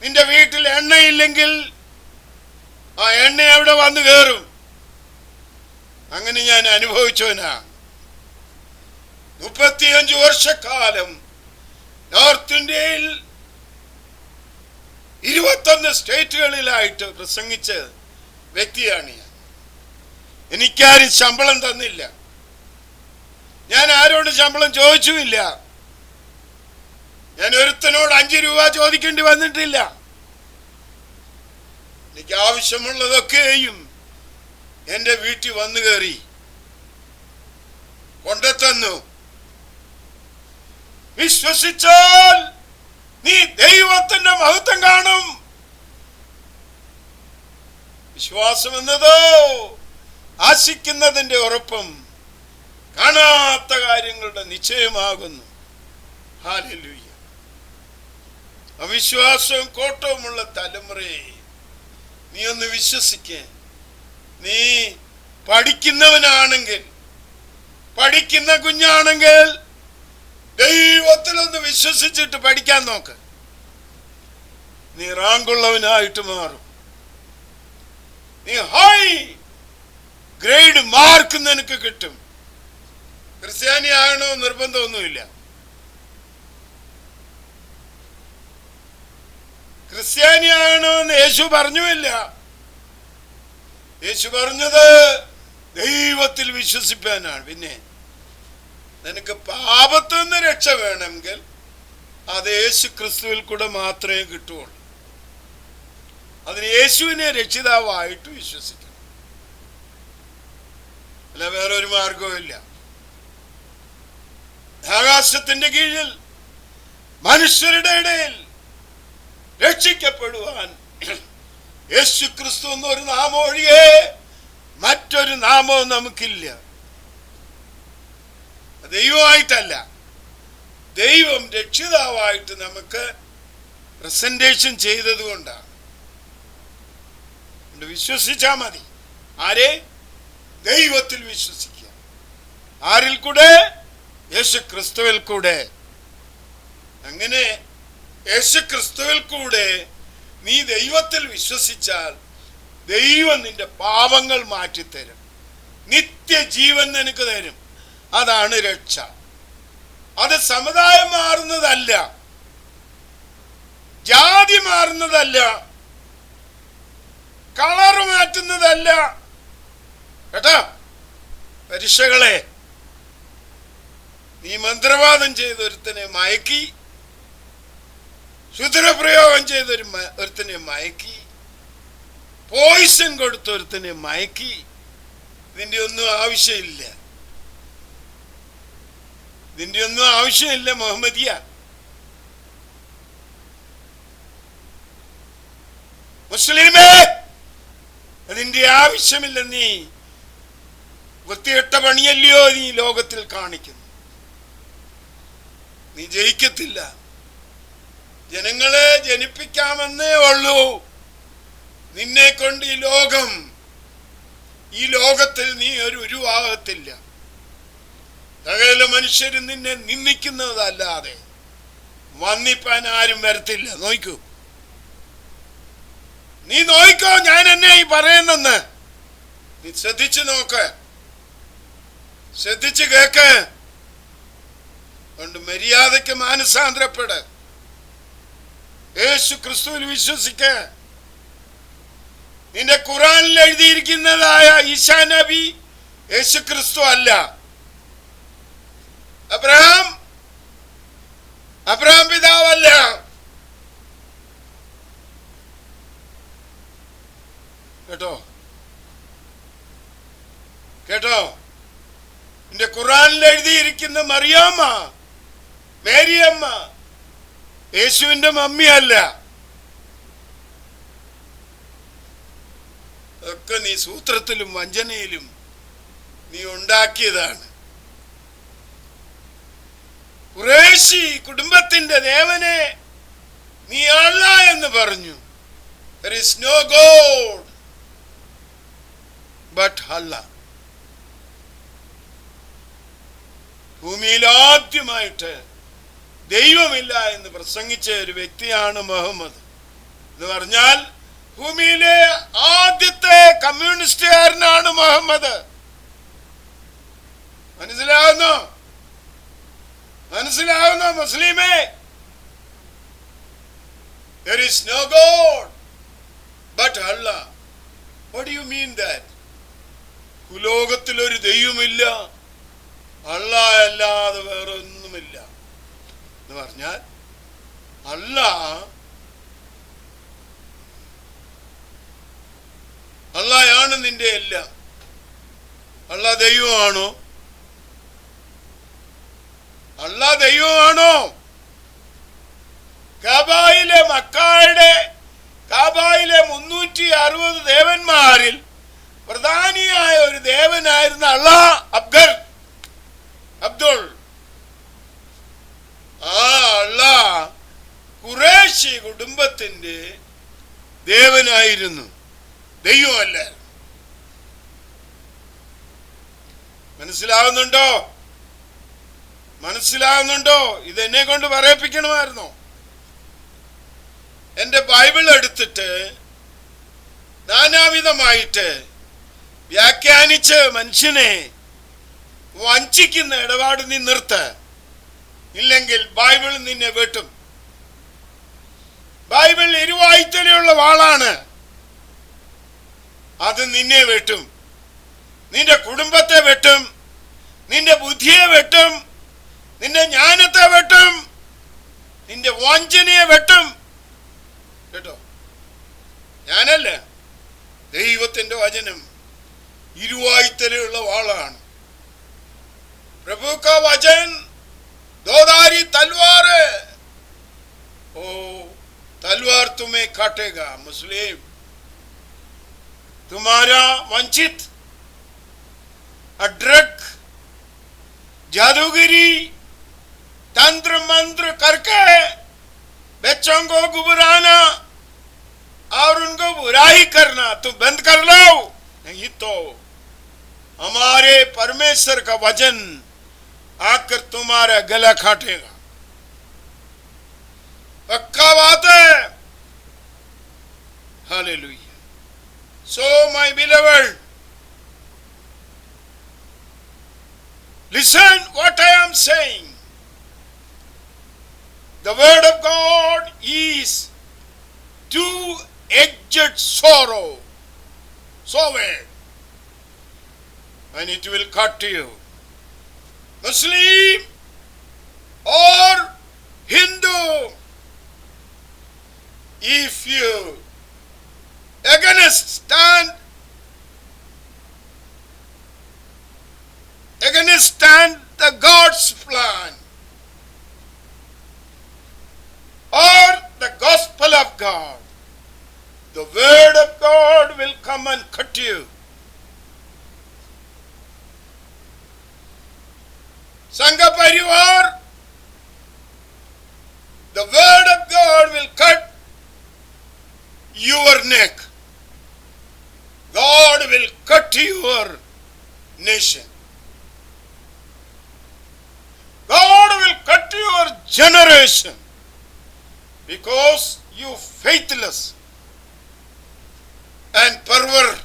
Speaker 1: നിന്റെ വീട്ടിൽ എണ്ണയില്ലെങ്കിൽ ആ എണ്ണ അവിടെ വന്ന് കയറും. അങ്ങനെ ഞാൻ അനുഭവിച്ചവനാ. 35 വർഷക്കാലം നോർത്ത് ഇന്ത്യയിൽ 21 സ്റ്റേറ്റുകളിലായിട്ട് പ്രസംഗിച്ച വ്യക്തിയാണ് ഞാൻ. എനിക്കാരും ശമ്പളം തന്നില്ല. ഞാൻ ആരോട് ശമ്പളം ചോദിച്ചുമില്ല. ഞാൻ ഒരുത്തനോട് 5 രൂപ ചോദിക്കേണ്ടി വന്നിട്ടില്ല. എനിക്ക് ആവശ്യമുള്ളതൊക്കെയും എൻ്റെ വീട്ടിൽ വന്നു കയറി കൊണ്ടെത്തന്നു. വിശ്വസിച്ചാൽ നീ ദൈവത്തിന്റെ മഹത്വം കാണും. വിശ്വാസം എന്നതോ ആശിക്കുന്നതിന്റെ ഉറപ്പും കാണാത്ത കാര്യങ്ങളുടെ നിശ്ചയമാകുന്നു. ഹല്ലേലൂയ. അവിശ്വാസവും കോട്ടവുമുള്ള തലമുറയെ നീ ഒന്ന് വിശ്വസിക്കേ. നീ പഠിക്കുന്നവനാണെങ്കിൽ, പഠിക്കുന്ന കുഞ്ഞാണെങ്കിൽ ദൈവത്തിലൊന്ന് വിശ്വസിച്ചിട്ട് പഠിക്കാൻ നോക്ക്. നീ റാങ്കുള്ളവനായിട്ട് മാറും. നീ ഹൈ ഗ്രേഡ് മാർക്ക് നിനക്ക് കിട്ടും. ക്രിസ്ത്യാനി ആകണോ നിർബന്ധമൊന്നുമില്ല. ക്രിസ്ത്യാനി ആകണമെന്ന് യേശു പറഞ്ഞുമില്ല. യേശു പറഞ്ഞത് ദൈവത്തിൽ വിശ്വസിപ്പാനാണ്. പിന്നെ നിനക്ക് പാപത്തിൽ നിന്ന് രക്ഷ വേണമെങ്കിൽ അത് യേശു ക്രിസ്തുവിൽ കൂടെ മാത്രമേ കിട്ടുകയുള്ളൂ. അതിന് യേശുവിനെ രക്ഷിതാവായിട്ട് വിശ്വസിക്കണം. അല്ല, വേറൊരു മാർഗവും ഇല്ല. ആകാശത്തിന്റെ കീഴിൽ മനുഷ്യരുടെ ഇടയിൽ രക്ഷിക്കപ്പെടുവാൻ യേശു ക്രിസ്തു എന്നൊരു നാമം ഒഴികെ മറ്റൊരു നാമവും നമുക്കില്ല. ദൈവമായിട്ടല്ല, ദൈവം രക്ഷിതാവായിട്ട് നമുക്ക് പ്രസന്റേഷൻ ചെയ്തത് കൊണ്ടാണ്. വിശ്വസിച്ചാ മതി. ആരെ? ദൈവത്തിൽ വിശ്വസിക്കുക. ആരിൽ കൂടെ? യേശു ക്രിസ്തുവിൽ കൂടെ. അങ്ങനെ യേശു ക്രിസ്തുവിൽ കൂടെ നീ ദൈവത്തിൽ വിശ്വസിച്ചാൽ ദൈവം നിന്റെ പാപങ്ങൾ മാറ്റിത്തരും, നിത്യജീവൻ നിനക്ക് തരും. അതാണ് രക്ഷ. അത് സമുദായം മാറുന്നതല്ല, ജാതി മാറുന്നതല്ല, കളർ മാറ്റുന്നതല്ല. കേട്ടോ പരീക്ഷകളെ, നീ മന്ത്രവാദം ചെയ്തൊരുത്തനെ മയക്കി, ക്ഷുദ്രപ്രയോഗം ഒരുത്തനെ മയക്കി, പോയിസൺ കൊടുത്തൊരുത്തനെ മയക്കി, ഇതിന്റെ ഒന്നും ആവശ്യമില്ല. ഇതിന്റെ ഒന്നും ആവശ്യമില്ല മുഹമ്മദിയ. മുസ്ലിമേ, അതിന്റെ ആവശ്യമില്ല. നീ വൃത്തികെട്ട പണിയല്ലയോ നീ ലോകത്തിൽ കാണിക്കുന്നു. നീ ജയിക്കത്തില്ല. ജനങ്ങളെ ജനിപ്പിക്കാമെന്നേ ഉള്ളൂ. നിന്നെ കൊണ്ട് ഈ ലോകത്തിൽ നീ ഒരു ഉരുവാകത്തില്ല. സകല മനുഷ്യരും നിന്നെ നിന്ദിക്കുന്നതല്ലാതെ വന്നിപ്പാൻ ആരും വരത്തില്ല. നോക്കൂ, നീ നോക്കോ, ഞാൻ എന്നെ ഈ പറയുന്നെന്ന് നീ ശ്രദ്ധിച്ചു നോക്ക്, ശ്രദ്ധിച്ചു കേക്ക്. അതുകൊണ്ട് മര്യാദയ്ക്ക് മാനസാന്തരപ്പെട്, യേശു ക്രിസ്തുവിൽ വിശ്വസിക്ക. നിന്റെ ഖുറാനിൽ എഴുതിയിരിക്കുന്നതായ ഈശാ നബി യേശു ക്രിസ്തു അല്ല. അബ്രഹാം പിതാവല്ല. കേട്ടോ നിന്റെ ഖുറാനിൽ എഴുതിയിരിക്കുന്ന മറിയാമ്മ, മേരിയമ്മ യേശുവിന്റെ മമ്മിയല്ല. ഒക്കെ നീ സൂത്രത്തിലും വഞ്ചനയിലും നീ ഉണ്ടാക്കിയതാണ്. ഖുറേശി കുടുംബത്തിന്റെ ദേവനെ നീ അല്ല എന്ന് പറഞ്ഞു. There is no God but Allah. ഭൂമിയിൽ ആദ്യമായിട്ട് ദൈവമില്ല എന്ന് പ്രസംഗിച്ച ഒരു വ്യക്തിയാണ് മുഹമ്മദ്. എന്ന് പറഞ്ഞാൽ ഭൂമിയിലെ ആദ്യത്തെ കമ്മ്യൂണിസ്റ്റുകാരനാണ് Muhammad. മനസ്സിലാവുന്നോ മുസ്ലിമേ? There is no God but Allah. What do you mean that? ഭൂലോകത്തിൽ ഒരു ദൈവമില്ല, അല്ലാഹ് അല്ലാതെ വേറെ ഒന്നുമില്ല എന്ന് പറഞ്ഞാൽ അല്ലാഹയാണ് നിന്റെ എല്ലാം. അല്ലാഹ് ദൈവമാണോ? അല്ലാഹ് ദൈവമാണോ? കാബയിലെ കാബയിലെ 360 ദേവന്മാരിൽ പ്രധാനിയായ ഒരു ദേവനായിരുന്ന അബ്ദുൾ. ആ അല്ലാഹ് ഖുറേശി കുടുംബത്തിന്റെ ദേവനായിരുന്നു, ദൈവമല്ല. മനസ്സിലാവുന്നുണ്ടോ? ഇതെന്നെ കൊണ്ട് പറയിപ്പിക്കണമായിരുന്നോ? എന്റെ ബൈബിൾ എടുത്തിട്ട് നാനാവിധമായിട്ട് വ്യാഖ്യാനിച്ച് മനുഷ്യനെ വഞ്ചിക്കുന്ന ഇടപാട് നീ നിർത്ത്. ഇല്ലെങ്കിൽ ബൈബിൾ നിന്നെ വെട്ടും. ബൈബിൾ ഇരുവായ്ത്തലയുള്ള വാളാണ്. അത് നിന്നെ വെട്ടും, നിന്റെ കുടുംബത്തെ വെട്ടും, നിന്റെ ബുദ്ധിയെ വെട്ടും, നിന്റെ ജ്ഞാനത്തെ വെട്ടും, നിന്റെ വഞ്ചനയെ വെട്ടും. കേട്ടോ, ഞാനല്ല, ദൈവത്തിന്റെ വചനം ഇരുവായ്ത്തലയുള്ള വാളാണ്. प्रभु का वचन दोधारी तलवार है। ओ तलवार तुम्हें काटेगा। मुस्लिम, तुम्हारा वंचित अड्रक जादूगिरी तंत्र मंत्र करके बच्चों को गुबराना, और उनको बुराई करना तुम बंद कर लो, नहीं तो हमारे परमेश्वर का वचन आकर तुम्हारा गला काटेगा। पक्का बात है। Hallelujah. So my beloved, listen what I am saying. The word of God is two-edged sorrow, sword, and it will cut you. Muslim or Hindu, if you stand the God's plan or the gospel of God, the word of God will come and cut you. Sangha Parivar, the word of God will cut your neck. God will cut your nation. God will cut your generation because you faithless and pervert.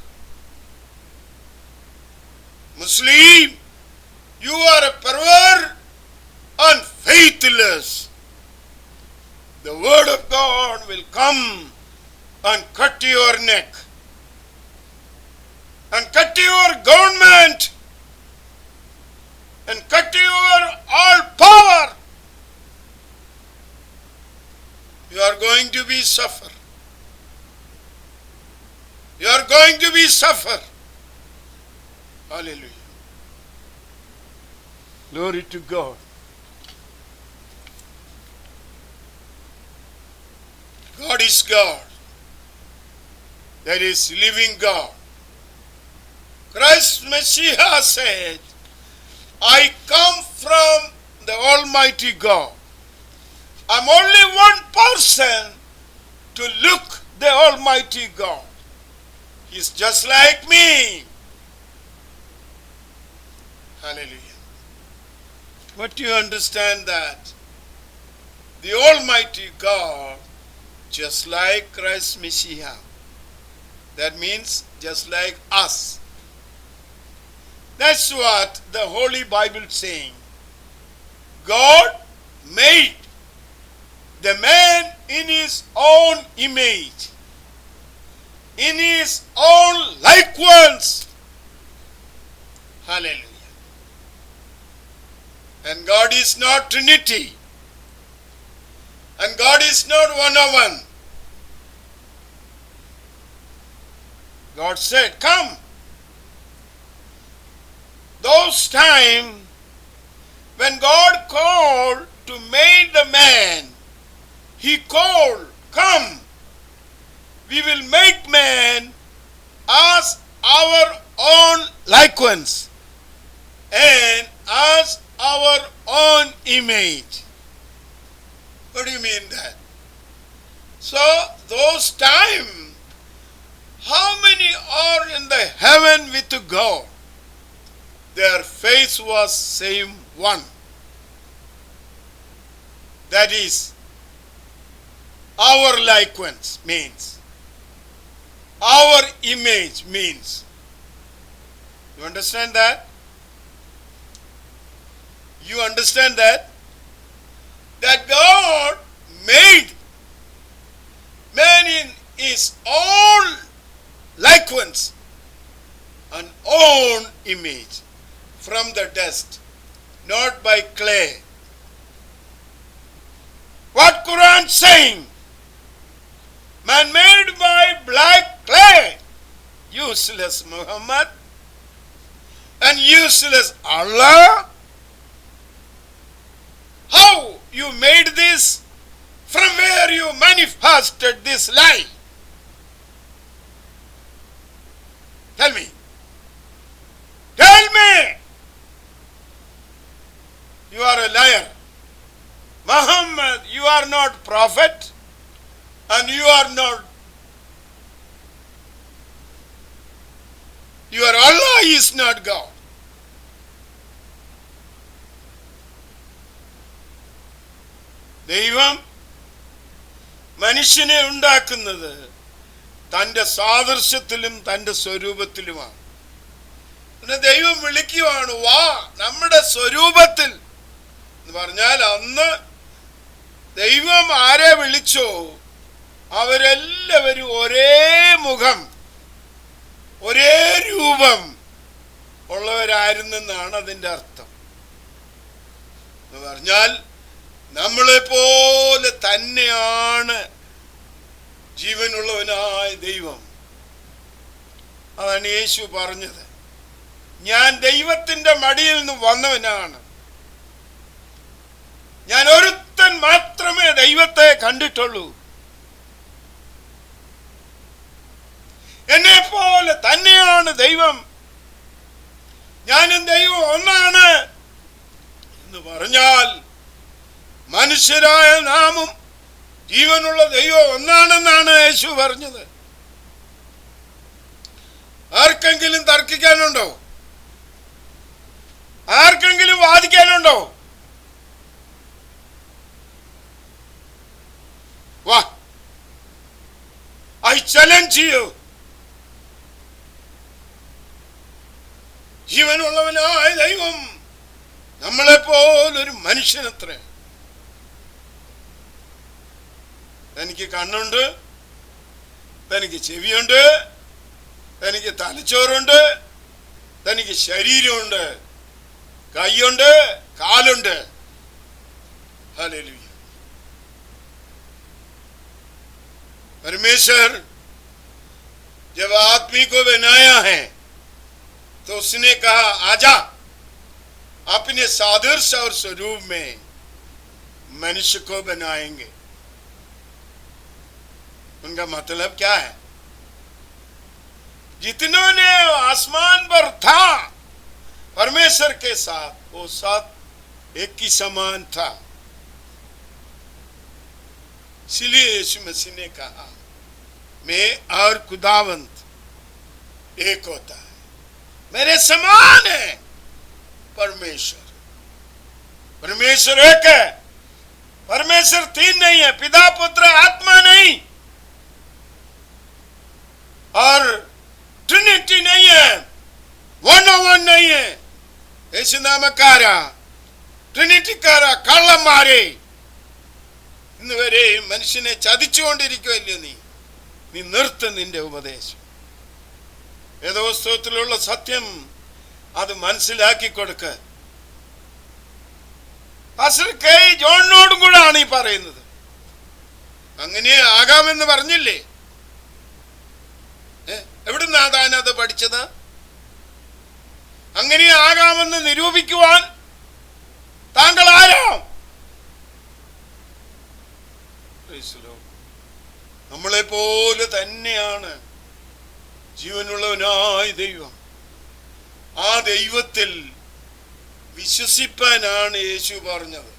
Speaker 1: Muslim, you are a pervert and faithless. The word of God will come and cut your neck and cut your government and cut your all power. You are going to be suffer. You are going to be suffer. Hallelujah. Glory to God. God is God. That is living God. Christ Messiah said, I come from the Almighty God. I'm only one person to look the Almighty God. He's just like me. Hallelujah. But do you understand that? The Almighty God, just like Christ Messiah. That means just like us. That's what the Holy Bible is saying. God made the man in his own image, in his own likeness. Hallelujah. And God is not Trinity. And God is not one-on-one. God said, come. Those times when God called to make the man, He called, come. We will make man as our own likeness and as our own image. What do you mean that? So those times, how many are in the heaven with God? Their face was same one. That is, our likeness means, our image means. You understand that? You understand that? That God made man in his own likeness, an own image from the dust, not by clay. What Quran saying? Man made by black clay. Useless Muhammad and useless Allah. How you made this? From where you manifested this lie? Tell me. Tell me. You are a liar. Muhammad, you are not prophet and you are not Your Allah is not God. ദൈവം മനുഷ്യനെ ഉണ്ടാക്കുന്നത് തൻ്റെ സാദൃശ്യത്തിലും തൻ്റെ സ്വരൂപത്തിലുമാണ്. ദൈവം വിളിക്കുവാണ്, വാ നമ്മുടെ സ്വരൂപത്തിൽ എന്ന് പറഞ്ഞാൽ, അന്ന് ദൈവം ആരെ വിളിച്ചോ അവരെല്ലാവരും ഒരേ മുഖം ഒരേ രൂപം ഉള്ളവരായിരുന്നെന്നാണ് അതിൻ്റെ അർത്ഥം. എന്ന് പറഞ്ഞാൽ നമ്മളെ പോലെ തന്നെയാണ് ജീവനുള്ളവനായ ദൈവം. അതാണ് യേശു പറഞ്ഞത്, ഞാൻ ദൈവത്തിന്റെ മടിയിൽ നിന്ന് വന്നവനാണ്. ഞാൻ ഒരുത്തൻ മാത്രമേ ദൈവത്തെ കണ്ടിട്ടുള്ളൂ. എന്നെ പോലെ തന്നെയാണ് ദൈവം. ഞാനും ദൈവം ഒന്നാണ് എന്ന് പറഞ്ഞാൽ മനുഷ്യരായ നാമും ജീവനുള്ള ദൈവം ഒന്നാണെന്നാണ് യേശു പറഞ്ഞത്. ആർക്കെങ്കിലും തർക്കിക്കാനുണ്ടോ? ആർക്കെങ്കിലും വാദിക്കാനുണ്ടോ? വാ, ഐ ചലഞ്ച് യു. ജീവനുള്ളവനായ ദൈവം നമ്മളെപ്പോലൊരു മനുഷ്യനത്ര. തനിക്ക് കണ്ണുണ്ട്, തനിക്ക് ചെവിയുണ്ട്, തനിക്ക് തലച്ചോറുണ്ട്, തനിക്ക് ശരീരമുണ്ട്, കൈയുണ്ട്, കാലുണ്ട്. ഹല്ലേലൂയ. परमेश्वर जब आदमी को बनाया है तो उसने कहा, आजा अपने सादृश्य और स्वरूप में मनुष्य को बनाएंगे. उनका मतलब क्या है? जितनों ने आसमान पर था परमेश्वर के साथ, वो साथ एक ही समान था. इसलिए यीशु मसीह ने कहा, मैं और खुदावंत एक होता है, मेरे समान है परमेश्वर. परमेश्वर एक है, परमेश्वर तीन नहीं है, पिता पुत्र आत्मा नहीं, और ट्रिनिटी नहीं है, वन नहीं है. യേശു നാമക്കാരാ, ട്രിനിറ്റിക്കാരാ, കള്ളന്മാരെ, ഇന്ന് വരെ മനുഷ്യനെ ചതിച്ചുകൊണ്ടിരിക്കുമല്ലോ. നീ നിർത്ത് നിന്റെ ഉപദേശം. വേദപുസ്തകത്തിലുള്ള സത്യം അത് മനസ്സിലാക്കി കൊടുക്ക. പാസ്റ്റർ കെ ജോണിനോടും കൂടാണ് ഈ പറയുന്നത്. അങ്ങനെ ആകാമെന്ന് പറഞ്ഞില്ലേ? എവിടുന്നാ താൻ അത് പഠിച്ചത്? അങ്ങനെ ആകാമെന്ന് നിരൂപിക്കുവാൻ താങ്കൾ ആരാ? നമ്മളെ പോലെ തന്നെയാണ് ജീവനുള്ളവനായ ദൈവം. ആ ദൈവത്തിൽ വിശ്വസിപ്പാനാണ് യേശു പറഞ്ഞത്.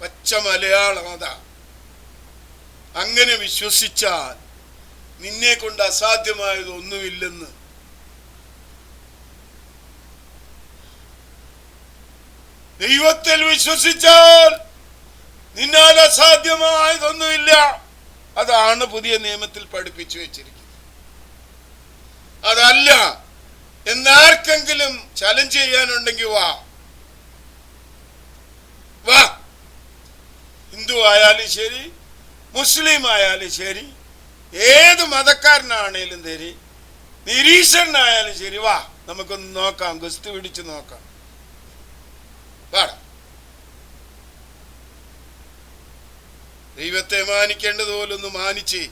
Speaker 1: പച്ച മലയാളം അതാ. അങ്ങനെ വിശ്വസിച്ചാൽ നിന്നെ കൊണ്ട് അസാധ്യമായതൊന്നുമില്ലെന്ന്. ദൈവത്തിൽ വിശ്വസിച്ചാൽ നിന്നാൽ അസാധ്യമായതൊന്നുമില്ല. അതാണ് പുതിയ നിയമത്തിൽ പഠിപ്പിച്ചു വെച്ചിരിക്കുന്നത്. അതല്ല എന്നാർക്കെങ്കിലും ചലഞ്ച് ചെയ്യാനുണ്ടെങ്കിൽ വാ. ഹിന്ദു ആയാലും ശരി, മുസ്ലിം ആയാലും ശരി, ഏത് മതക്കാരനാണേലും ശരി, നിരീശ്വരനായാലും ശരി, വാ, നമുക്കൊന്ന് നോക്കാം, ഗുസ്തി പിടിച്ച് നോക്കാം. വാടാ. ദൈവത്തെ മാനിക്കേണ്ടതുപോലെ ഒന്ന് മാനിച്ച്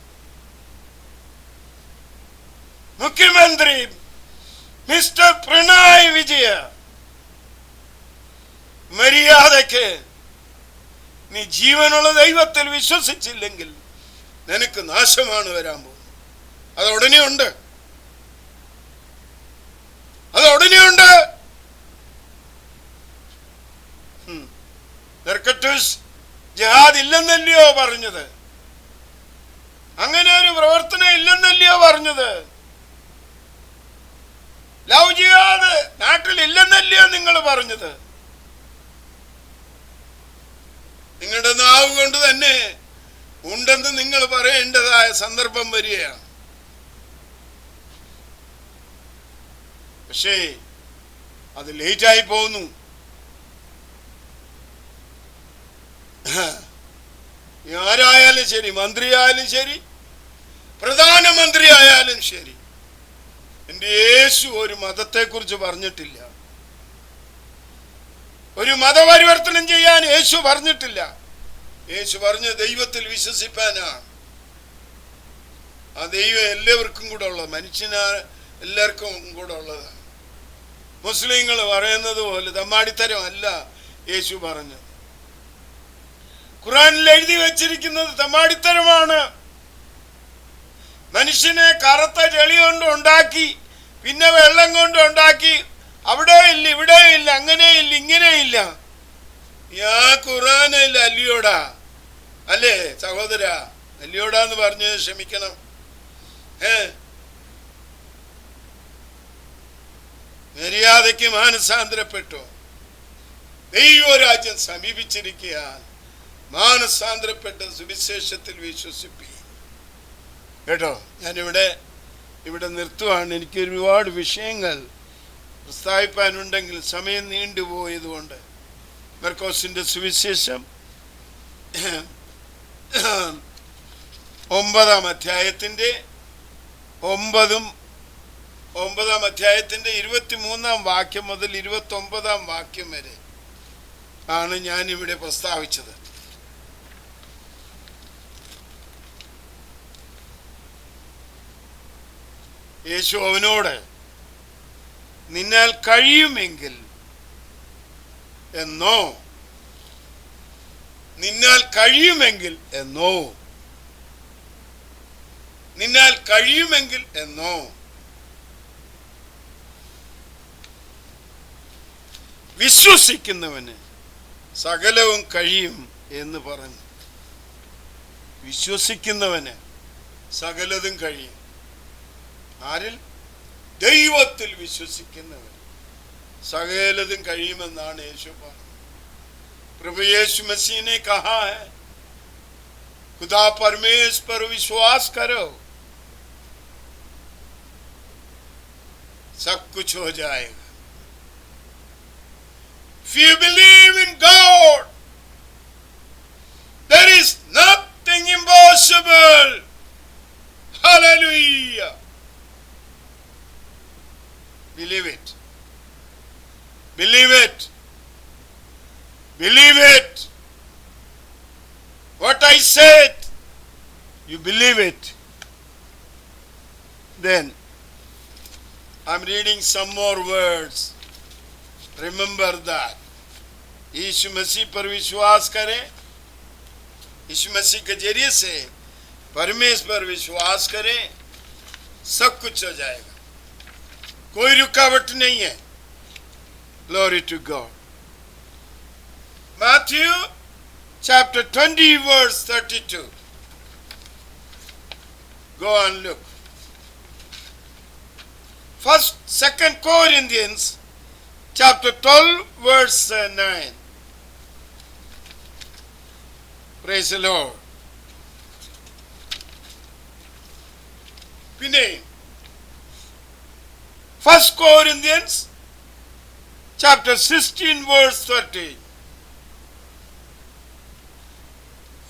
Speaker 1: മുഖ്യമന്ത്രി മിസ്റ്റർ പിണറായി വിജയ, മര്യാദയ്ക്ക് നീ ജീവനുള്ള ദൈവത്തിൽ വിശ്വസിച്ചില്ലെങ്കിൽ നിനക്ക് നാശമാണ് വരാൻ പോകുന്നത്. അത് ഉടനെ ഉണ്ട്. ജിഹാദ് ഇല്ലെന്നല്ലയോ പറഞ്ഞത്? അങ്ങനെ ഒരു പ്രവർത്തനം ഇല്ലെന്നല്ലയോ പറഞ്ഞത്? ലവ് ജിഹാദ് നാട്ടിൽ ഇല്ലെന്നല്ലയോ നിങ്ങൾ പറഞ്ഞത്? നിങ്ങളുടെ നാവ് കൊണ്ട് തന്നെ ഉണ്ടെന്ന് നിങ്ങൾ പറയേണ്ടതായ സന്ദർഭം വരികയാണ്. പക്ഷേ അത് ലേറ്റായി പോകുന്നു. ആരായാലും ശരി, മന്ത്രിയായാലും ശരി, പ്രധാനമന്ത്രി ആയാലും ശരി, എൻ്റെ യേശു ഒരു മതത്തെക്കുറിച്ച് പറഞ്ഞിട്ടില്ല. ഒരു മതപരിവർത്തനം ചെയ്യാൻ യേശു പറഞ്ഞിട്ടില്ല. യേശു പറഞ്ഞ ദൈവത്തിൽ വിശ്വസിപ്പാനാണ്. ആ ദൈവം എല്ലാവർക്കും കൂടെ ഉള്ളത്, മനുഷ്യനാ എല്ലാവർക്കും കൂടെ ഉള്ളതാണ്. മുസ്ലിങ്ങൾ പറയുന്നത് പോലെ തമ്മാടിത്തരം അല്ല യേശു പറഞ്ഞത്. ഖുറാനിൽ എഴുതി വച്ചിരിക്കുന്നത് തമ്മാടിത്തരമാണ്. മനുഷ്യനെ കറുത്ത ചെളി കൊണ്ട് ഉണ്ടാക്കി, പിന്നെ വെള്ളം കൊണ്ട് ഉണ്ടാക്കി, അവിടെ ഇല്ല ഇവിടെ ഇല്ല, അങ്ങനെയില്ല ഇങ്ങനെയില്ല. ആ ഖുറാനിൽ അല്ലയോടാ, അല്ലേ സഹോദര? അല്ലയോടാന്ന് പറഞ്ഞ് ക്ഷമിക്കണം. മര്യാദയ്ക്ക് മാനസാന്തരപ്പെട്ടു. ദൈവരാജ്യം സമീപിച്ചിരിക്കുകയാൽ മാനസാന്തരപ്പെട്ട സുവിശേഷത്തിൽ വിശ്വസിപ്പി. കേട്ടോ, ഞാനിവിടെ നിർത്തുവാണ്. എനിക്ക് ഒരുപാട് വിഷയങ്ങൾ പ്രസ്താവിപ്പാനുണ്ടെങ്കിൽ സമയം നീണ്ടുപോയതുകൊണ്ട് മർക്കോസിന്റെ സുവിശേഷം 9-ാം അധ്യായത്തിന്റെ 23-ാം വാക്യം മുതൽ 29-ാം വാക്യം വരെ ആണ് ഞാനിവിടെ പ്രസ്താവിച്ചത്. യേശു അവനോട് നിന്നാൽ കഴിയുമെങ്കിൽ എന്നോ, നിന്നാൽ കഴിയുമെങ്കിൽ എന്നോ, നിന്നാൽ കഴിയുമെങ്കിൽ എന്നോ, വിശ്വസിക്കുന്നവന് സകലവും കഴിയും എന്ന് പറഞ്ഞു. വിശ്വസിക്കുന്നവന് സകലതും കഴിയും. ആരിൽ? ദൈവത്തിൽ വിശ്വസിക്കുന്നവൻ സകലതും കഴിയുമെന്നാണ് യേശു പറഞ്ഞത്. प्रभु यीशु मसीह ने कहा है, खुदा परमेश्वर पर विश्वास करो, सब कुछ हो जाएगा. If you believe in God, there is nothing impossible. Hallelujah. Believe it. Believe it. Believe it. What I said, you believe it. Then I'm reading some more words. Remember that. यीशु मसीह पर विश्वास करें, यीशु मसीह के जरिए से परमेश्वर पर विश्वास करें, सब कुछ हो जाएगा. कोई रुकावट नहीं है. Glory to God. Matthew chapter 20 verse 32. Go and look. First, 2 Corinthians chapter 12 verse 9. Praise the Lord. പിന്നെ 1 Corinthians chapter 16 verse 30.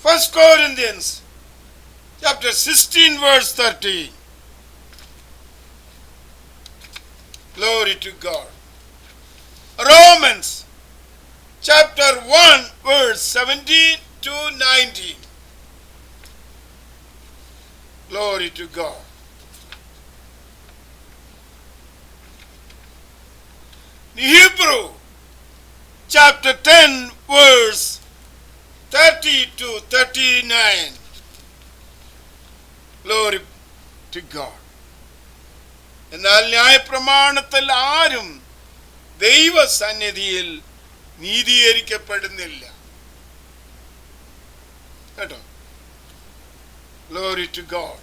Speaker 1: 1 Corinthians chapter 16 verse 30. Glory to God. Romans chapter 1 verse 17 to 19. Glory to God. Hebrew chapter 10 verse 30 to 39. Glory to God. എന്നാൽ ന്യായപ്രമാണത്തിൽ ആരും ദൈവസന്നിധിയിൽ നീതീകരിക്കപ്പെടുന്നില്ല. കേട്ടോ? Glory to God.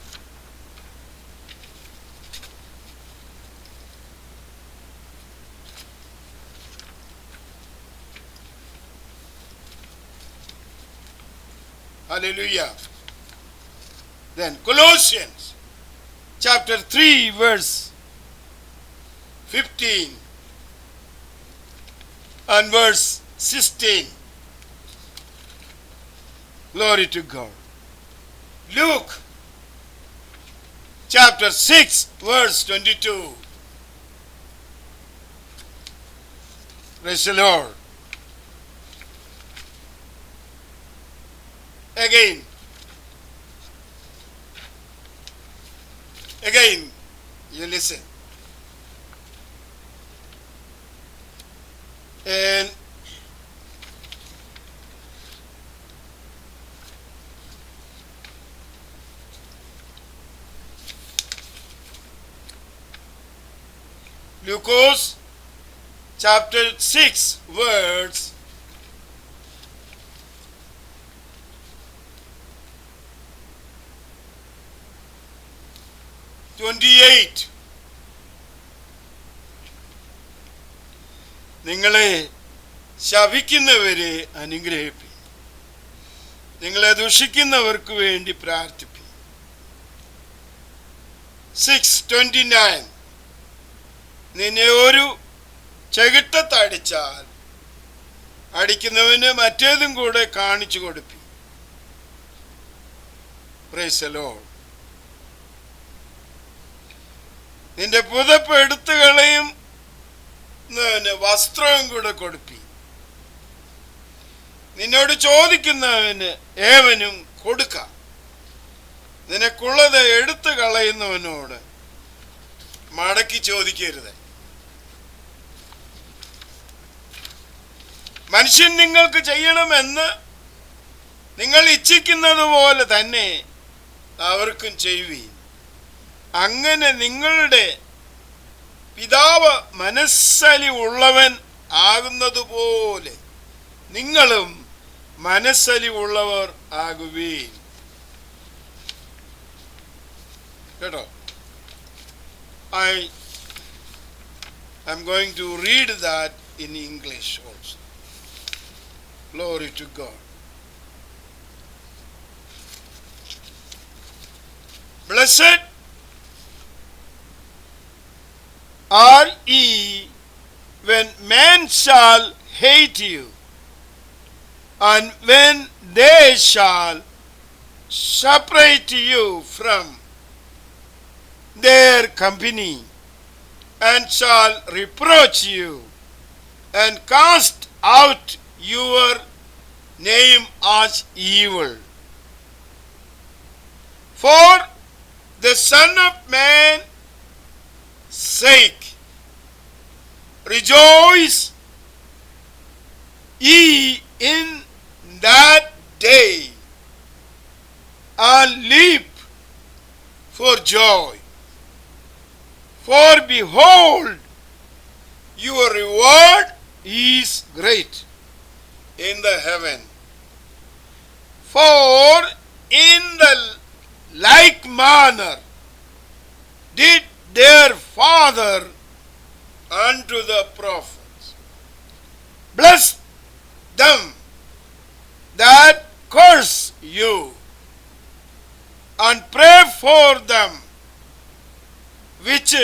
Speaker 1: Hallelujah. Then Colossians chapter 3 verse 15 and verse 16. Glory to God. Luke chapter 6 verse 22. Praise the Lord. Again, you listen. And Lucas chapter 6 verse 28. നിങ്ങളെ ശപിക്കുന്നവരെ അനുഗ്രഹിപ്പി, നിങ്ങളെ ദുഷിക്കുന്നവർക്ക് വേണ്ടി പ്രാർത്ഥിപ്പി. 6:29. നിന്നെ ഒരു ചെകിട്ടത്തടിച്ചാൽ അടിക്കുന്നവന് മറ്റേതും കൂടെ കാണിച്ചു കൊടുപ്പി. Praise the Lord. നിന്റെ പുതപ്പ് എടുത്തു കളയും വസ്ത്രവും കൂടെ കൊടുപ്പി. നിന്നോട് ചോദിക്കുന്നവന് ഏവനും കൊടുക്ക. നിനക്കുള്ളത് എടുത്തു കളയുന്നവനോട് മടക്കി ചോദിക്കരുത്. മനുഷ്യൻ നിങ്ങൾക്ക് ചെയ്യണമെന്ന് നിങ്ങൾ ഇച്ഛിക്കുന്നത് പോലെ തന്നെ അവർക്കും ചെയ്യുവീൻ. അങ്ങനെ നിങ്ങളുടെ പിതാവ് മനസ്സലി ഉള്ളവൻ ആകുന്നതുപോലെ നിങ്ങളും മനസ്സലി ഉള്ളവർ ആകുവീൻ. കേട്ടോ? I am going to read that in English also. Glory to God. Blessed are ye when men shall hate you, and when they shall separate you from their company, and shall reproach you, and cast out your name as evil. For the Son of Man sake rejoice ye in that day, and leap for joy. For behold, your reward is great in the heaven. For in the like manner did their father unto the prophets. Bless them that curse you, and pray for them which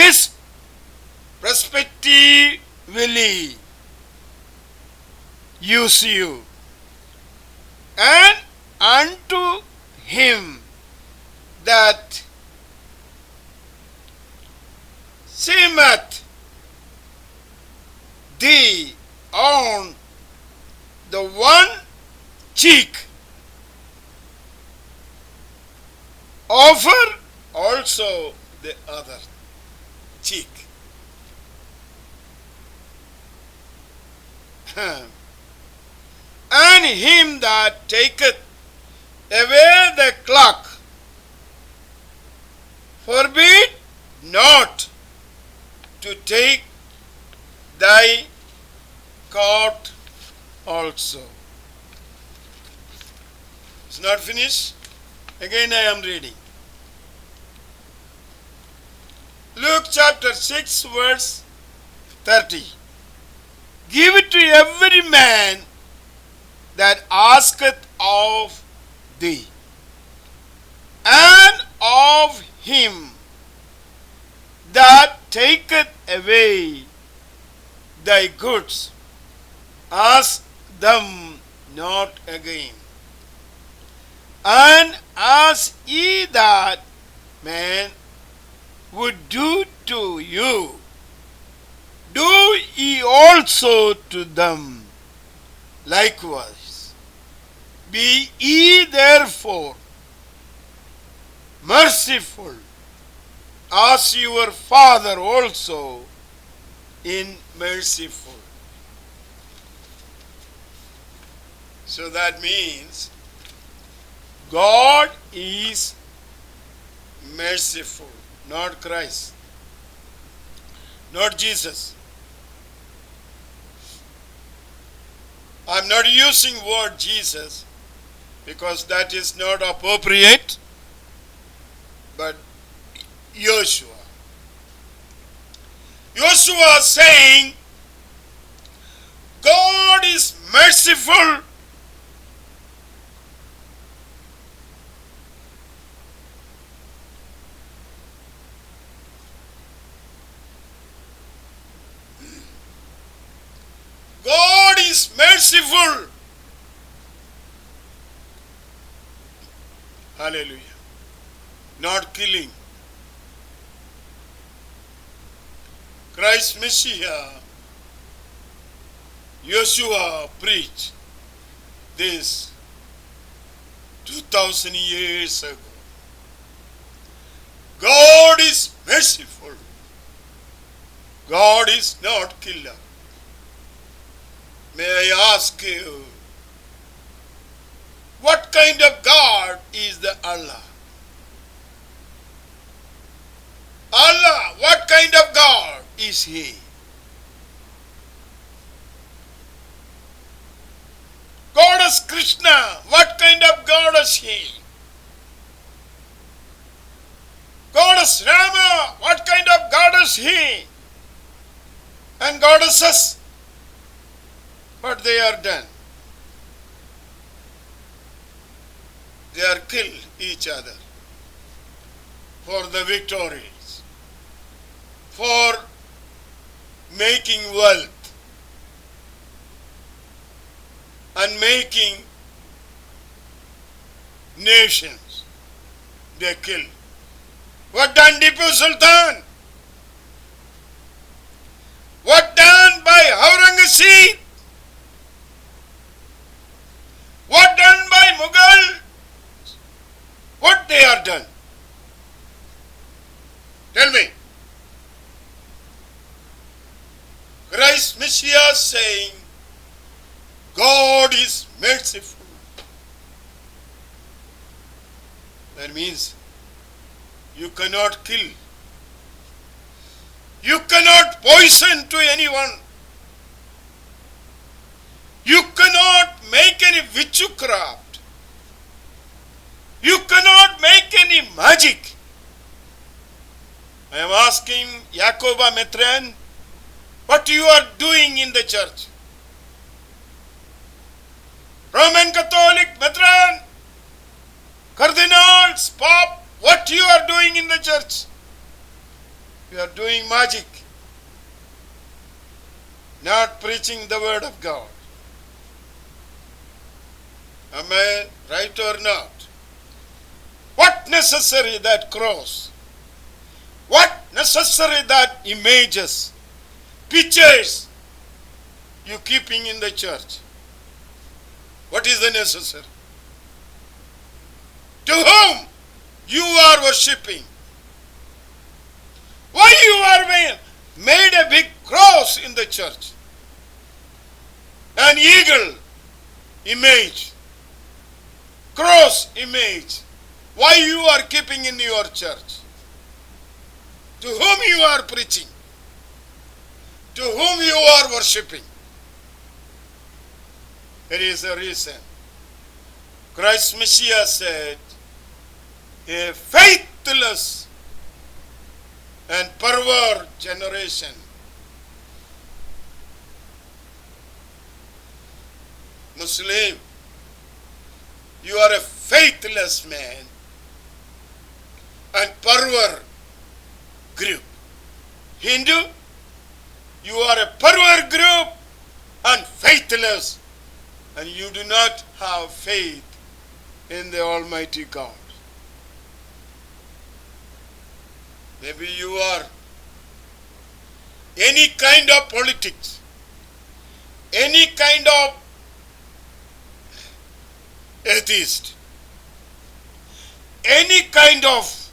Speaker 1: disrespectfully use you. And unto him that seemeth thee on the one cheek, offer also the other cheek. And him that taketh away the cloak, forbid not to take thy coat also. It's not finished. Again I am reading. Luke chapter 6 verse 30. Give it to every man that asketh of thee, and of him that taketh away thy goods, ask them not again. And as ye that man would do to you, do ye also to them likewise. Be ye therefore merciful, as your Father also is merciful. So that means God is merciful, not Christ, not Jesus. I'm not using word Jesus because that is not appropriate, but Joshua. Joshua saying, God is merciful. God is merciful. Hallelujah. Not killing. Christ Messiah, Joshua preached this 2000 years ago. God is merciful. God is not killer. May I ask you, what kind of God is the Allah? Allah, what kind of God is He? Goddess Krishna, what kind of God is He? Goddess Rama, what kind of God is He? And goddesses, what they are done? They are killed each other for the victories, for making wealth and making nations. They kill. What done Tipu Sultan? What done by Aurangzeb? What done by Mughal? What they are done? Tell me. Christ Messiah saying, God is merciful. That means you cannot kill. You cannot poison to anyone. You cannot make any witchcraft. You cannot make any magic. I am asking Yakoba Metran, what you are doing in the church? Roman Catholic Metran, Cardinals, Pope, what you are doing in the church? You are doing magic, not preaching the word of God. Am I right or not? What necessary that cross? What necessary that images, pictures you keeping in the church? What is the necessary? To whom you are worshipping? Why you are made a big cross in the church? An eagle image, cross image. Why you are keeping in your church? To whom you are preaching? To whom you are worshipping? There is a reason. Christ Messiah said, a faithless and perverse generation. Muslim, You are a faithless man and pervert group. Hindu, you are a pervert group and faithless, and you do not have faith in the Almighty God. Maybe you are any kind of politics, any kind of atheist, any kind of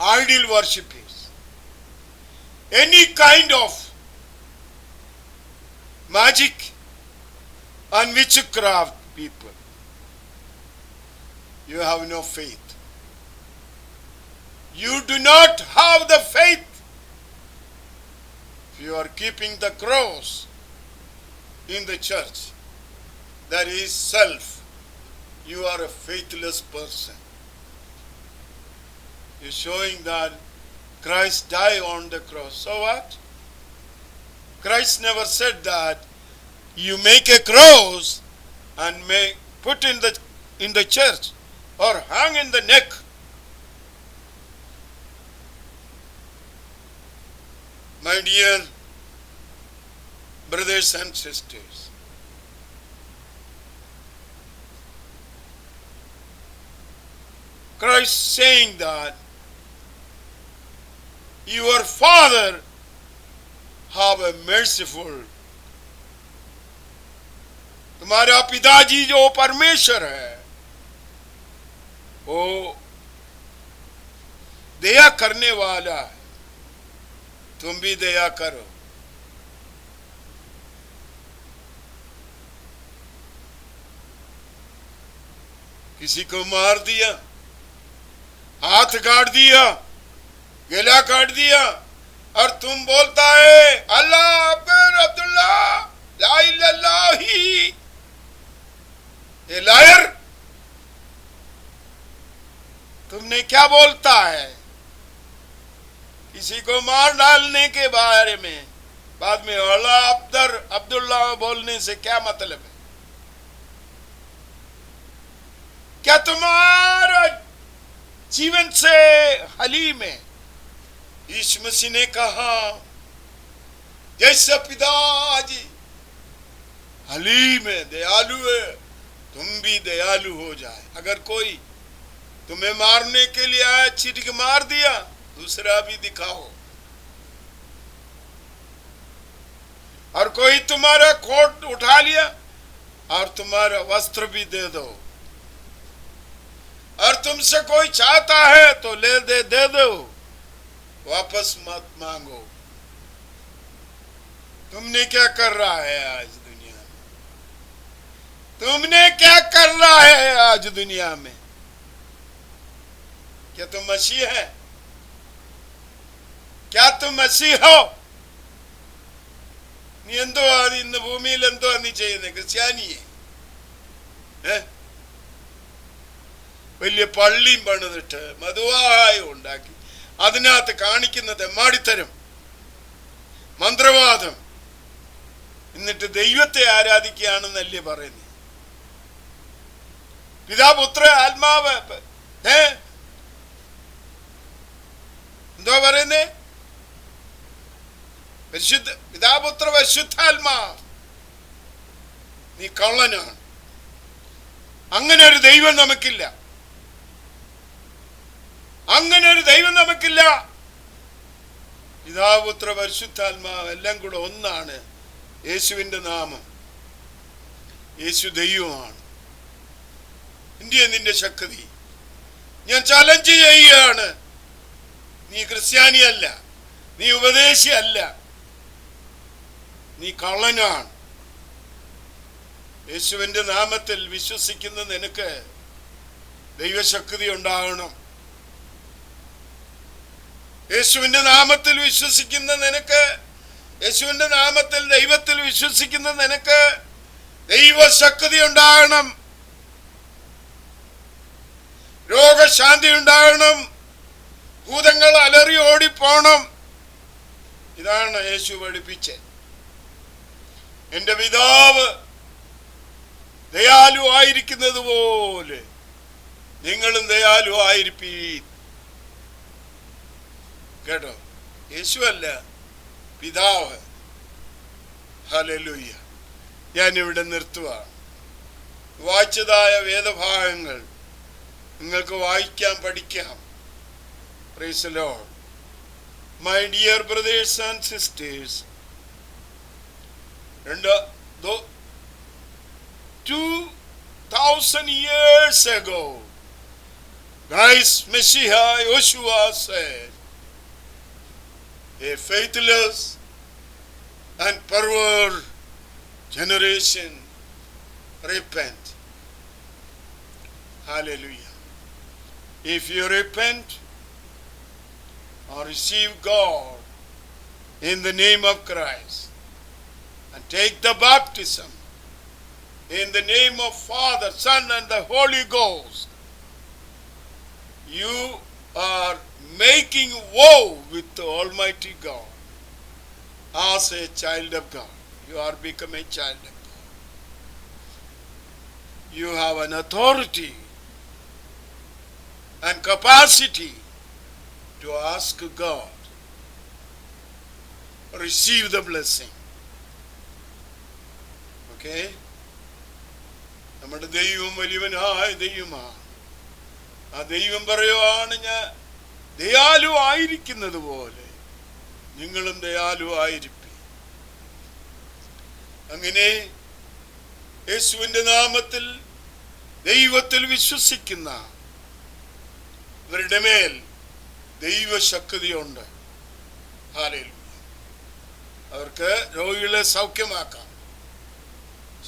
Speaker 1: idol worshippers, any kind of magic and witchcraft people. You have no faith. You do not have the faith. If you are keeping the cross in the church, that is self. You are a faithless person. You're showing that Christ died on the cross. So what? Christ never said that you make a cross and put in the church or hang in the neck. My dear brothers and sisters, Christ saying that your Father have a merciful, तुम्हारा पिताजी जो परमेश्वर है वो दया करने वाला है, तुम भी दया करो। किसी को मार दिया, हाथ काट दिया, गला काट दिया, और तुम बोलता है अल्लाह अकबर अब्दुल्ला ला इलाहा इल्लल्लाह। ये लायर, तुमने क्या बोलता है? किसी को मार डालने के बारे में बाद में अल्लाह अब्दुल्ला बोलने से क्या मतलब है? क्या तुम्हारा जीवन से हलीम है? यीशु मसीह ने कहा जैसा पिताजी हलीम है, दयालु है, तुम भी दयालु हो जाए। अगर कोई तुम्हें मारने के लिए आया, चीटिक मार दिया, दूसरा भी दिखाओ। और कोई तुम्हारा कोट उठा लिया और तुम्हारा वस्त्र भी दे दो। और तुमसे कोई चाहता है तो दे दो, वापस मत मांगो। तुमने क्या कर रहा है आज दुनिया में? तुमने क्या कर रहा है आज दुनिया में? क्या तुम मसीह है? क्या तुम मसीह हो? നീ എന്തോ ആണ് ഇന്ന് ഭൂമിയിൽ എന്തോ നീ ചെയ്യുന്നത്? ക്രിസ്ത്യാനിയെ വലിയ പള്ളിയും പണിതിട്ട് മധുവായം ഉണ്ടാക്കി അതിനകത്ത് കാണിക്കുന്നത് മാടിത്തരം, മന്ത്രവാദം, എന്നിട്ട് ദൈവത്തെ ആരാധിക്കുകയാണെന്നല്ലേ പറയുന്നത്? പിതാപുത്ര ആത്മാവ് എന്തോ പറയുന്നേ? പരിശുദ്ധ പിതാപുത്ര പരിശുദ്ധാത്മാവ്. നീ കള്ളനാണ്. അങ്ങനെ ഒരു ദൈവം നമുക്കില്ല. അങ്ങനെ ഒരു ദൈവം നമുക്കില്ല. പിതാപുത്ര പരിശുദ്ധാത്മാവ് എല്ലാം കൂടെ ഒന്നാണ്. യേശുവിന്റെ നാമം. യേശു ദൈവമാണ്. ഇന്ത്യ നിന്റെ ശക്തി. ഞാൻ ചലഞ്ച് ചെയ്യുകയാണ്. നീ ക്രിസ്ത്യാനിയല്ല, നീ ഉപദേശിയല്ല, നീ കള്ളനാണ്. യേശുവിന്റെ നാമത്തിൽ വിശ്വസിക്കുന്ന നിനക്ക് ദൈവശക്തി ഉണ്ടാകണം. യേശുവിന്റെ നാമത്തിൽ വിശ്വസിക്കുന്ന നിനക്ക്, യേശുവിന്റെ നാമത്തിൽ ദൈവത്തിൽ വിശ്വസിക്കുന്ന നിനക്ക് ദൈവശക്തി ഉണ്ടാകണം. രോഗശാന്തി ഉണ്ടാകണം. ഭൂതങ്ങൾ അലറി ഓടിപ്പോണം. ഇതാണ് യേശു പഠിപ്പിച്ചത്. എൻ്റെ പിതാവ് ദയാലു ആയിരിക്കുന്നത് പോലെ നിങ്ങളും ദയാലു ആയിരിപ്പീൻ. കേട്ടോ, യേശുവല്ല, പിതാവ്. ഹല്ലേലൂയ. ഞാനിവിടെ നിർത്തുവാണ്. വായിച്ചതായ വേദഭാഗങ്ങൾ നിങ്ങൾക്ക് വായിക്കാം, പഠിക്കാം. Praise the Lord. My dear brothers and sisters, 2000 years ago, Christ Messiah Joshua said, a faithless and perverse generation repent. Hallelujah. If you repent or receive God in the name of Christ and take the baptism in the name of Father, Son and the Holy Ghost, you are making vow with the Almighty God as a child of God. You are become a child of God. You have an authority and capacity to ask God, receive the blessing. Okay? നമ്മുടെ ദൈവം വലിയവനായ ദൈവമാണ്. ആ ദൈവം പറയുവാണ്, ഞാൻ ദയാലു ആയിരിക്കുന്നത് പോലെ നിങ്ങളും ദയാലു ആയിരിക്കും. അങ്ങനെ യേശുവിന്റെ നാമത്തിൽ ദൈവത്തിൽ വിശ്വസിക്കുന്ന ഇവരുടെ മേൽ ദൈവശക്തിയുണ്ട്. ഹല്ലേലൂയ. അവർക്ക് രോഗികളെ സൗഖ്യമാക്കാം,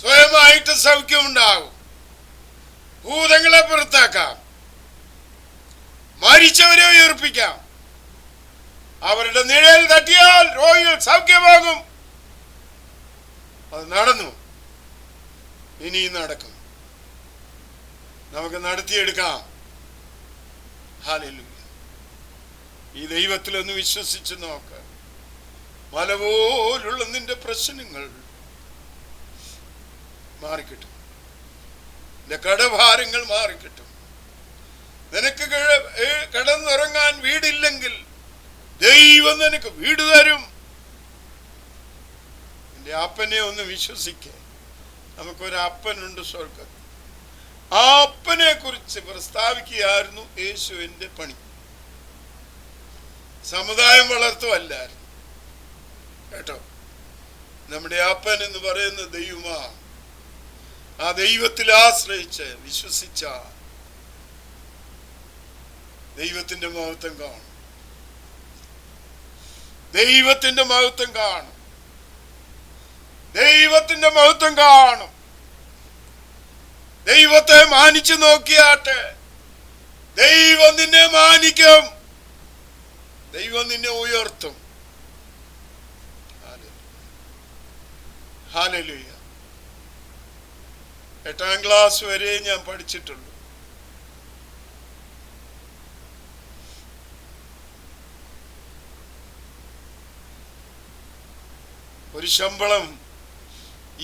Speaker 1: സ്വയമായിട്ട് സൗഖ്യമുണ്ടാകും, ഭൂതങ്ങളെ പുറത്താക്കാം, മരിച്ചവരെ ഉയർപ്പിക്കാം. അവരുടെ നിഴൽ തട്ടിയാൽ രോഗികൾ സൗഖ്യമാകും. അത് നടന്നു, ഇനിയും നടക്കും. നമുക്ക് നടത്തിയെടുക്കാം. ഹല്ലേലൂയ. ഈ ദൈവത്തിലൊന്ന് വിശ്വസിച്ച് നോക്ക്. മല പോലുള്ള നിന്റെ പ്രശ്നങ്ങൾ മാറിക്കിട്ടും, നിന്റെ കടഭാരങ്ങൾ മാറിക്കിട്ടും. നിനക്ക് കിടന്നുറങ്ങാൻ വീടില്ലെങ്കിൽ ദൈവം നിനക്ക് വീട് തരും. നിന്റെ അപ്പനെ ഒന്ന് വിശ്വസിക്കേ. നമുക്കൊരു അപ്പനുണ്ട് സ്വർഗത്തിൽ. ആ അപ്പനെ കുറിച്ച് പ്രസ്താവിക്കുകയായിരുന്നു യേശുവിന്റെ പണി. സമുദായം വളർത്തുമല്ലായിരുന്നു. കേട്ടോ, നമ്മുടെ അപ്പൻ എന്ന് പറയുന്ന ദൈവമാണ്. ആ ദൈവത്തിൽ ആശ്രയിച്ച് വിശ്വസിച്ച ദൈവത്തിന്റെ മഹത്വം കാണും. ദൈവത്തിന്റെ മഹത്വം കാണും. ദൈവത്തിന്റെ മഹത്വം കാണും. ദൈവത്തെ മാനിച്ചു നോക്കിയാട്ടെ, ദൈവം നിന്നെ മാനിക്കും, ദൈവം നിന്നെ ഉയർത്തും. ഹല്ലേലൂയ. 8ാം ക്ലാസ് വരെ ഞാൻ പഠിച്ചിട്ടുള്ളൂ. ഒരു ശമ്പളം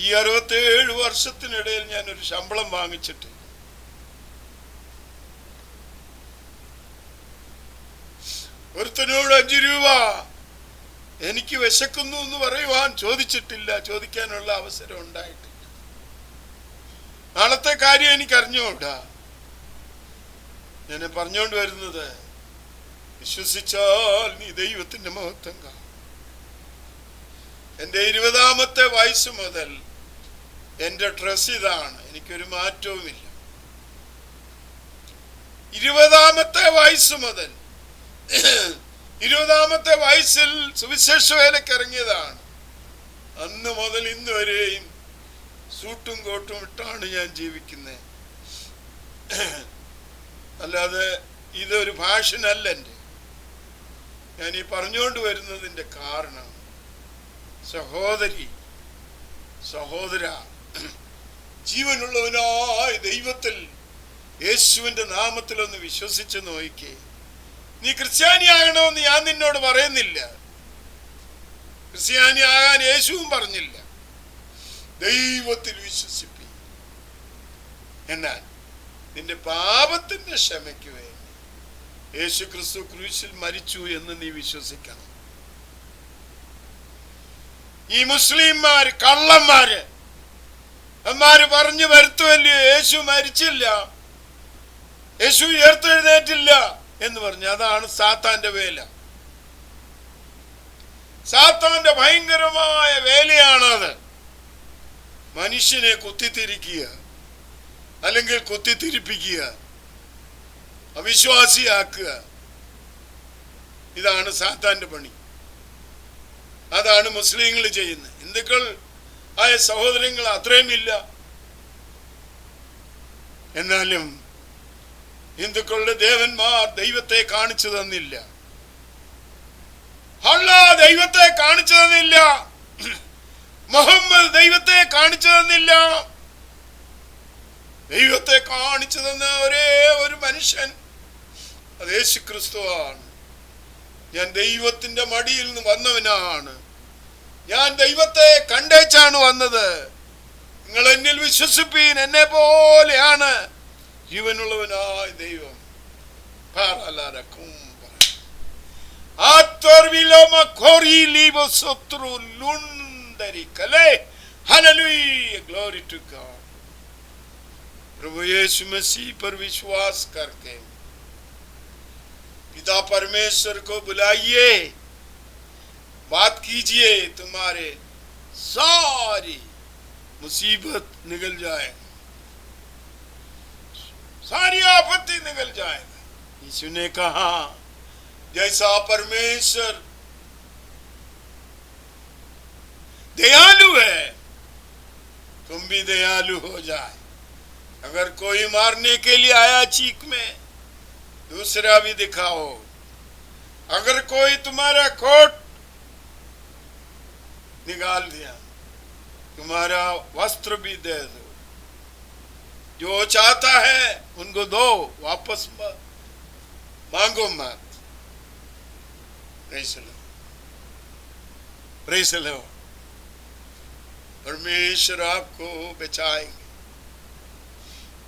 Speaker 1: ഈ 67 വർഷത്തിനിടയിൽ ഞാൻ ഒരു ശമ്പളം വാങ്ങിച്ചിട്ട് ഒരുത്തനോട് 5 രൂപ എനിക്ക് വിശക്കുന്നു എന്ന് പറയുവാൻ ചോദിച്ചിട്ടില്ല. ചോദിക്കാനുള്ള അവസരം ഉണ്ടായിട്ടില്ല. നാളത്തെ കാര്യം എനിക്ക് അറിഞ്ഞുകൂടാ. ഞാൻ പറഞ്ഞുകൊണ്ട് വരുന്നത്, വിശ്വസിച്ചാൽ നീ ദൈവത്തിന്റെ മഹത്വം കാണും. എൻ്റെ 20ാമത്തെ വയസ്സ് മുതൽ എൻ്റെ ഡ്രസ് ഇതാണ്, എനിക്കൊരു മാറ്റവുമില്ല. 20ാമത്തെ വയസ്സ് മുതൽ 20ാമത്തെ വയസ്സിൽ സുവിശേഷ വേലയ്ക്ക് ഇറങ്ങിയതാണ്. അന്ന് മുതൽ ഇന്ന് വരെയും സൂട്ടും കോട്ടും ഇട്ടാണ് ഞാൻ ജീവിക്കുന്നത്. അല്ലാതെ ഇതൊരു ഫാഷനല്ല എൻ്റെ. ഞാൻ ഈ പറഞ്ഞുകൊണ്ട് വരുന്നതിൻ്റെ കാരണം, സഹോദരി സഹോദര, ജീവനുള്ളവനായ ദൈവത്തിൽ യേശുവിന്റെ നാമത്തിൽ ഒന്ന് വിശ്വസിച്ച് നോക്കിക്കേ. നീ ക്രിസ്ത്യാനിയാകണമെന്ന് ഞാൻ നിന്നോട് പറയുന്നില്ല. ക്രിസ്ത്യാനിയാകാൻ യേശുവും പറഞ്ഞില്ല. ദൈവത്തിൽ വിശ്വസിപ്പി. എന്നാൽ നിന്റെ പാപത്തിന്റെ ക്ഷമയ്ക്ക് വേണ്ടി യേശു ക്രിസ്തു ക്രൂശിൽ മരിച്ചു എന്ന് നീ വിശ്വസിക്കണം. ഈ മുസ്ലിംമാര് കള്ളന്മാര് അമ്മാര് പറഞ്ഞു വരുത്തുമല്ലോ യേശു മരിച്ചില്ല, യേശു ഉയർത്തെഴുന്നേറ്റില്ല എന്ന് പറഞ്ഞു. അതാണ് സാത്താന്റെ വേല. സാത്താന്റെ ഭയങ്കരമായ വേലയാണത്. മനുഷ്യനെ കുത്തിത്തിരിക്കുക, അല്ലെങ്കിൽ കുത്തിത്തിരിപ്പിക്കുക, അവിശ്വാസിയാക്കുക. ഇതാണ് സാത്താന്റെ പണി. അതാണ് മുസ്ലിങ്ങൾ ചെയ്യുന്നത്. ഹിന്ദുക്കൾ ആയ സഹോദരങ്ങൾ അത്രയും ഇല്ല. എന്നാലും ഹിന്ദുക്കളുടെ ദേവന്മാർ ദൈവത്തെ കാണിച്ചു തന്നില്ല. അല്ലാഹ് ദൈവത്തെ കാണിച്ചു തന്നില്ല. മുഹമ്മദ് ദൈവത്തെ കാണിച്ചു തന്നില്ല. ദൈവത്തെ കാണിച്ചു തന്ന ഒരേ ഒരു മനുഷ്യൻ അത് യേശു ക്രിസ്തുവാണ്. ഞാൻ ദൈവത്തിന്റെ മടിയിൽ നിന്ന് വന്നവനാണ്. ഞാൻ ദൈവത്തെ കണ്ടേച്ചാണ് വന്നത്. നിങ്ങൾ എന്നിൽ വിശ്വസിപ്പീൻ, എന്നെ പോലെയാണ് ജീവനുള്ളവനായ ദൈവം. Glory to God. प्रभु यीशु मसीह पर विश्वास करके पिता परमेश्वर को बुलाइए, बात कीजिए, तुम्हारे सारी मुसीबत निकल जाए, सारी आपत्ति निकल जाएगा। यीशु ने कहा जैसा परमेश्वर दयालु है तुम भी दयालु हो जाए। अगर कोई मारने के लिए आया चीख में, दूसरा भी दिखाओ। अगर कोई तुम्हारा कोट निकाल दिया, तुम्हारा वस्त्र भी दे दो। जो चाहता है उनको दो, वापस मांगो मत। Praise the Lord. परमेश्वर आपको बचाएंगे।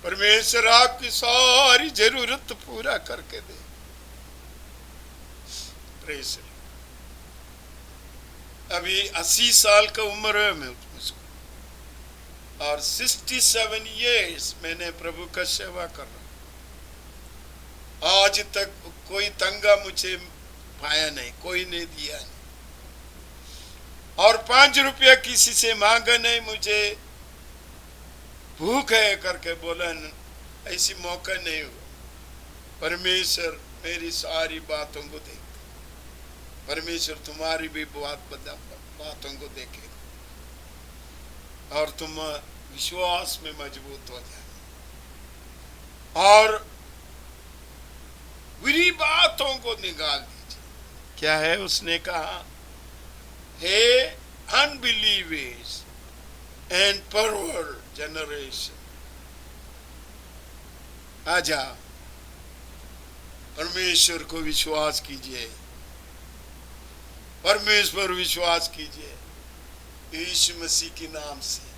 Speaker 1: परमेश्वर आपकी सारी जरूरत पूरा करके दे। Praise the Lord. अभी 80 साल का उम्र है मैं मुझको, और 67 years मैंने प्रभु का सेवा कर रहा। आज तक कोई तंगा मुझे पाया नहीं, कोई नहीं दिया नहीं, और 5 रुपया किसी से मांगा नहीं। मुझे भूख है करके बोला, ऐसी मौका नहीं हुआ। परमेश्वर मेरी सारी बातों को देखते, परमेश्वर तुम्हारी भी बातों को देखेगा, और तुम विश्वास में मजबूत हो जाए, और बुरी बातों को निकाल दीजिए। क्या है उसने कहा? हे अनबिलीवर्स एंड परवर्ट जनरेशन, आजा परमेश्वर को विश्वास कीजिए, परमेश्वर पर विश्वास कीजिए यीशु मसीह के नाम से।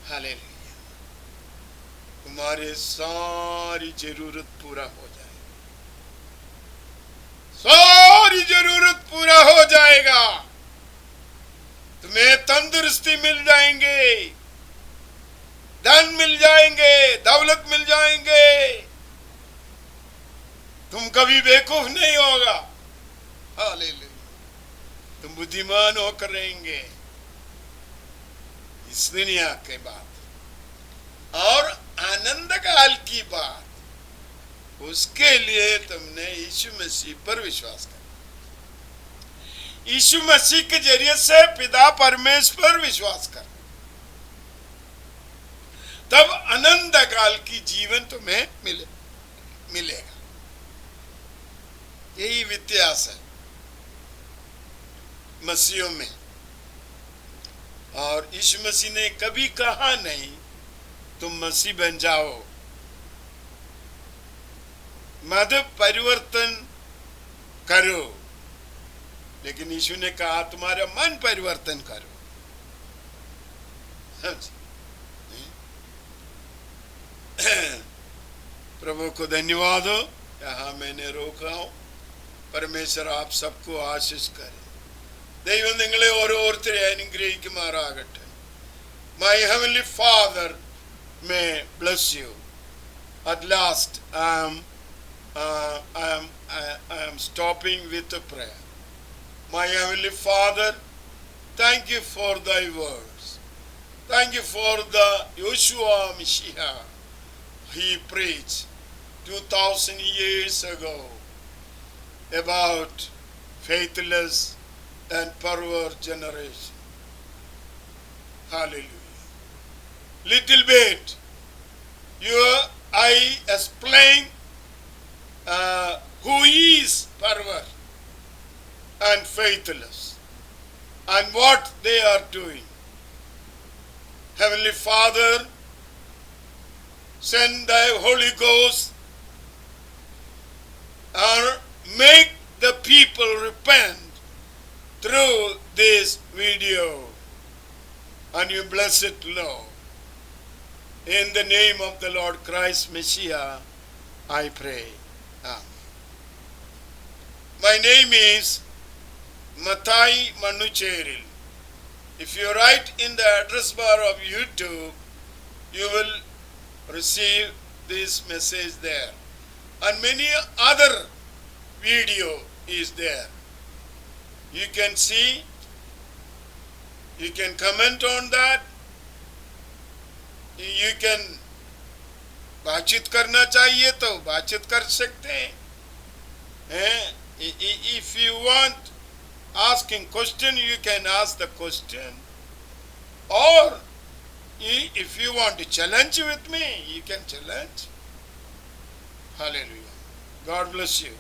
Speaker 1: हालेलुया। तुम्हारे सारी जरूरत पूरा हो जाएगा, सारी जरूरत पूरा हो जाएगा। तुम्हें तंदुरुस्ती मिल जाएंगे, धन मिल जाएंगे, दौलत मिल जाएंगे। तुम कभी बेवकूफ नहीं होगा। हालेलुया। तुम बुद्धिमान होकर रहेंगे इस दुनिया के बाद। और आनंद काल की बात, उसके लिए तुमने यीशु मसीह पर विश्वास कर, यीशु मसीह के जरिए से पिता परमेश्वर पर विश्वास कर, तब अनंत काल की जीवन तुम्हें मिलेगा। यही व्यत्यास है मसीहों में। और यीशु मसीह ने कभी कहा नहीं तुम मसीह बन जाओ, मत परिवर्तन करो, लेकिन यीशु ने कहा तुम्हारा मन परिवर्तन करो। प्रभु को धन्यवाद हो, यहाँ मैंने रोका हूँ. परमेश्वर आप सबको आशीष करे. ദൈവം നിങ്ങളെ ഓരോരുത്തരെ അനുഗ്രഹിക്കുമാറാകട്ടെ. My heavenly Father may bless you. At last, I am stopping with a prayer. My heavenly Father, thank you for thy words. Thank you for the Yeshua Mashiach. He preached 2000 years ago about faithless and perverse generation. Hallelujah. Little bit I explain who is perverse and faithless and what they are doing. Heavenly Father, send thy Holy Ghost and make the people repent through this video, and you bless it, Lord. In the name of the Lord Christ Messiah, I pray. Amen. My name is Mathai Manucheril. If you write in the address bar of YouTube, you will receive this message there. And many other video is there. You can see, you can comment on that. You can बातचीत करना चाहिए तो बातचीत कर सकते हैं. If you want asking question, you can ask the question. Or if you want to challenge with me, you can challenge. Hallelujah. God bless you.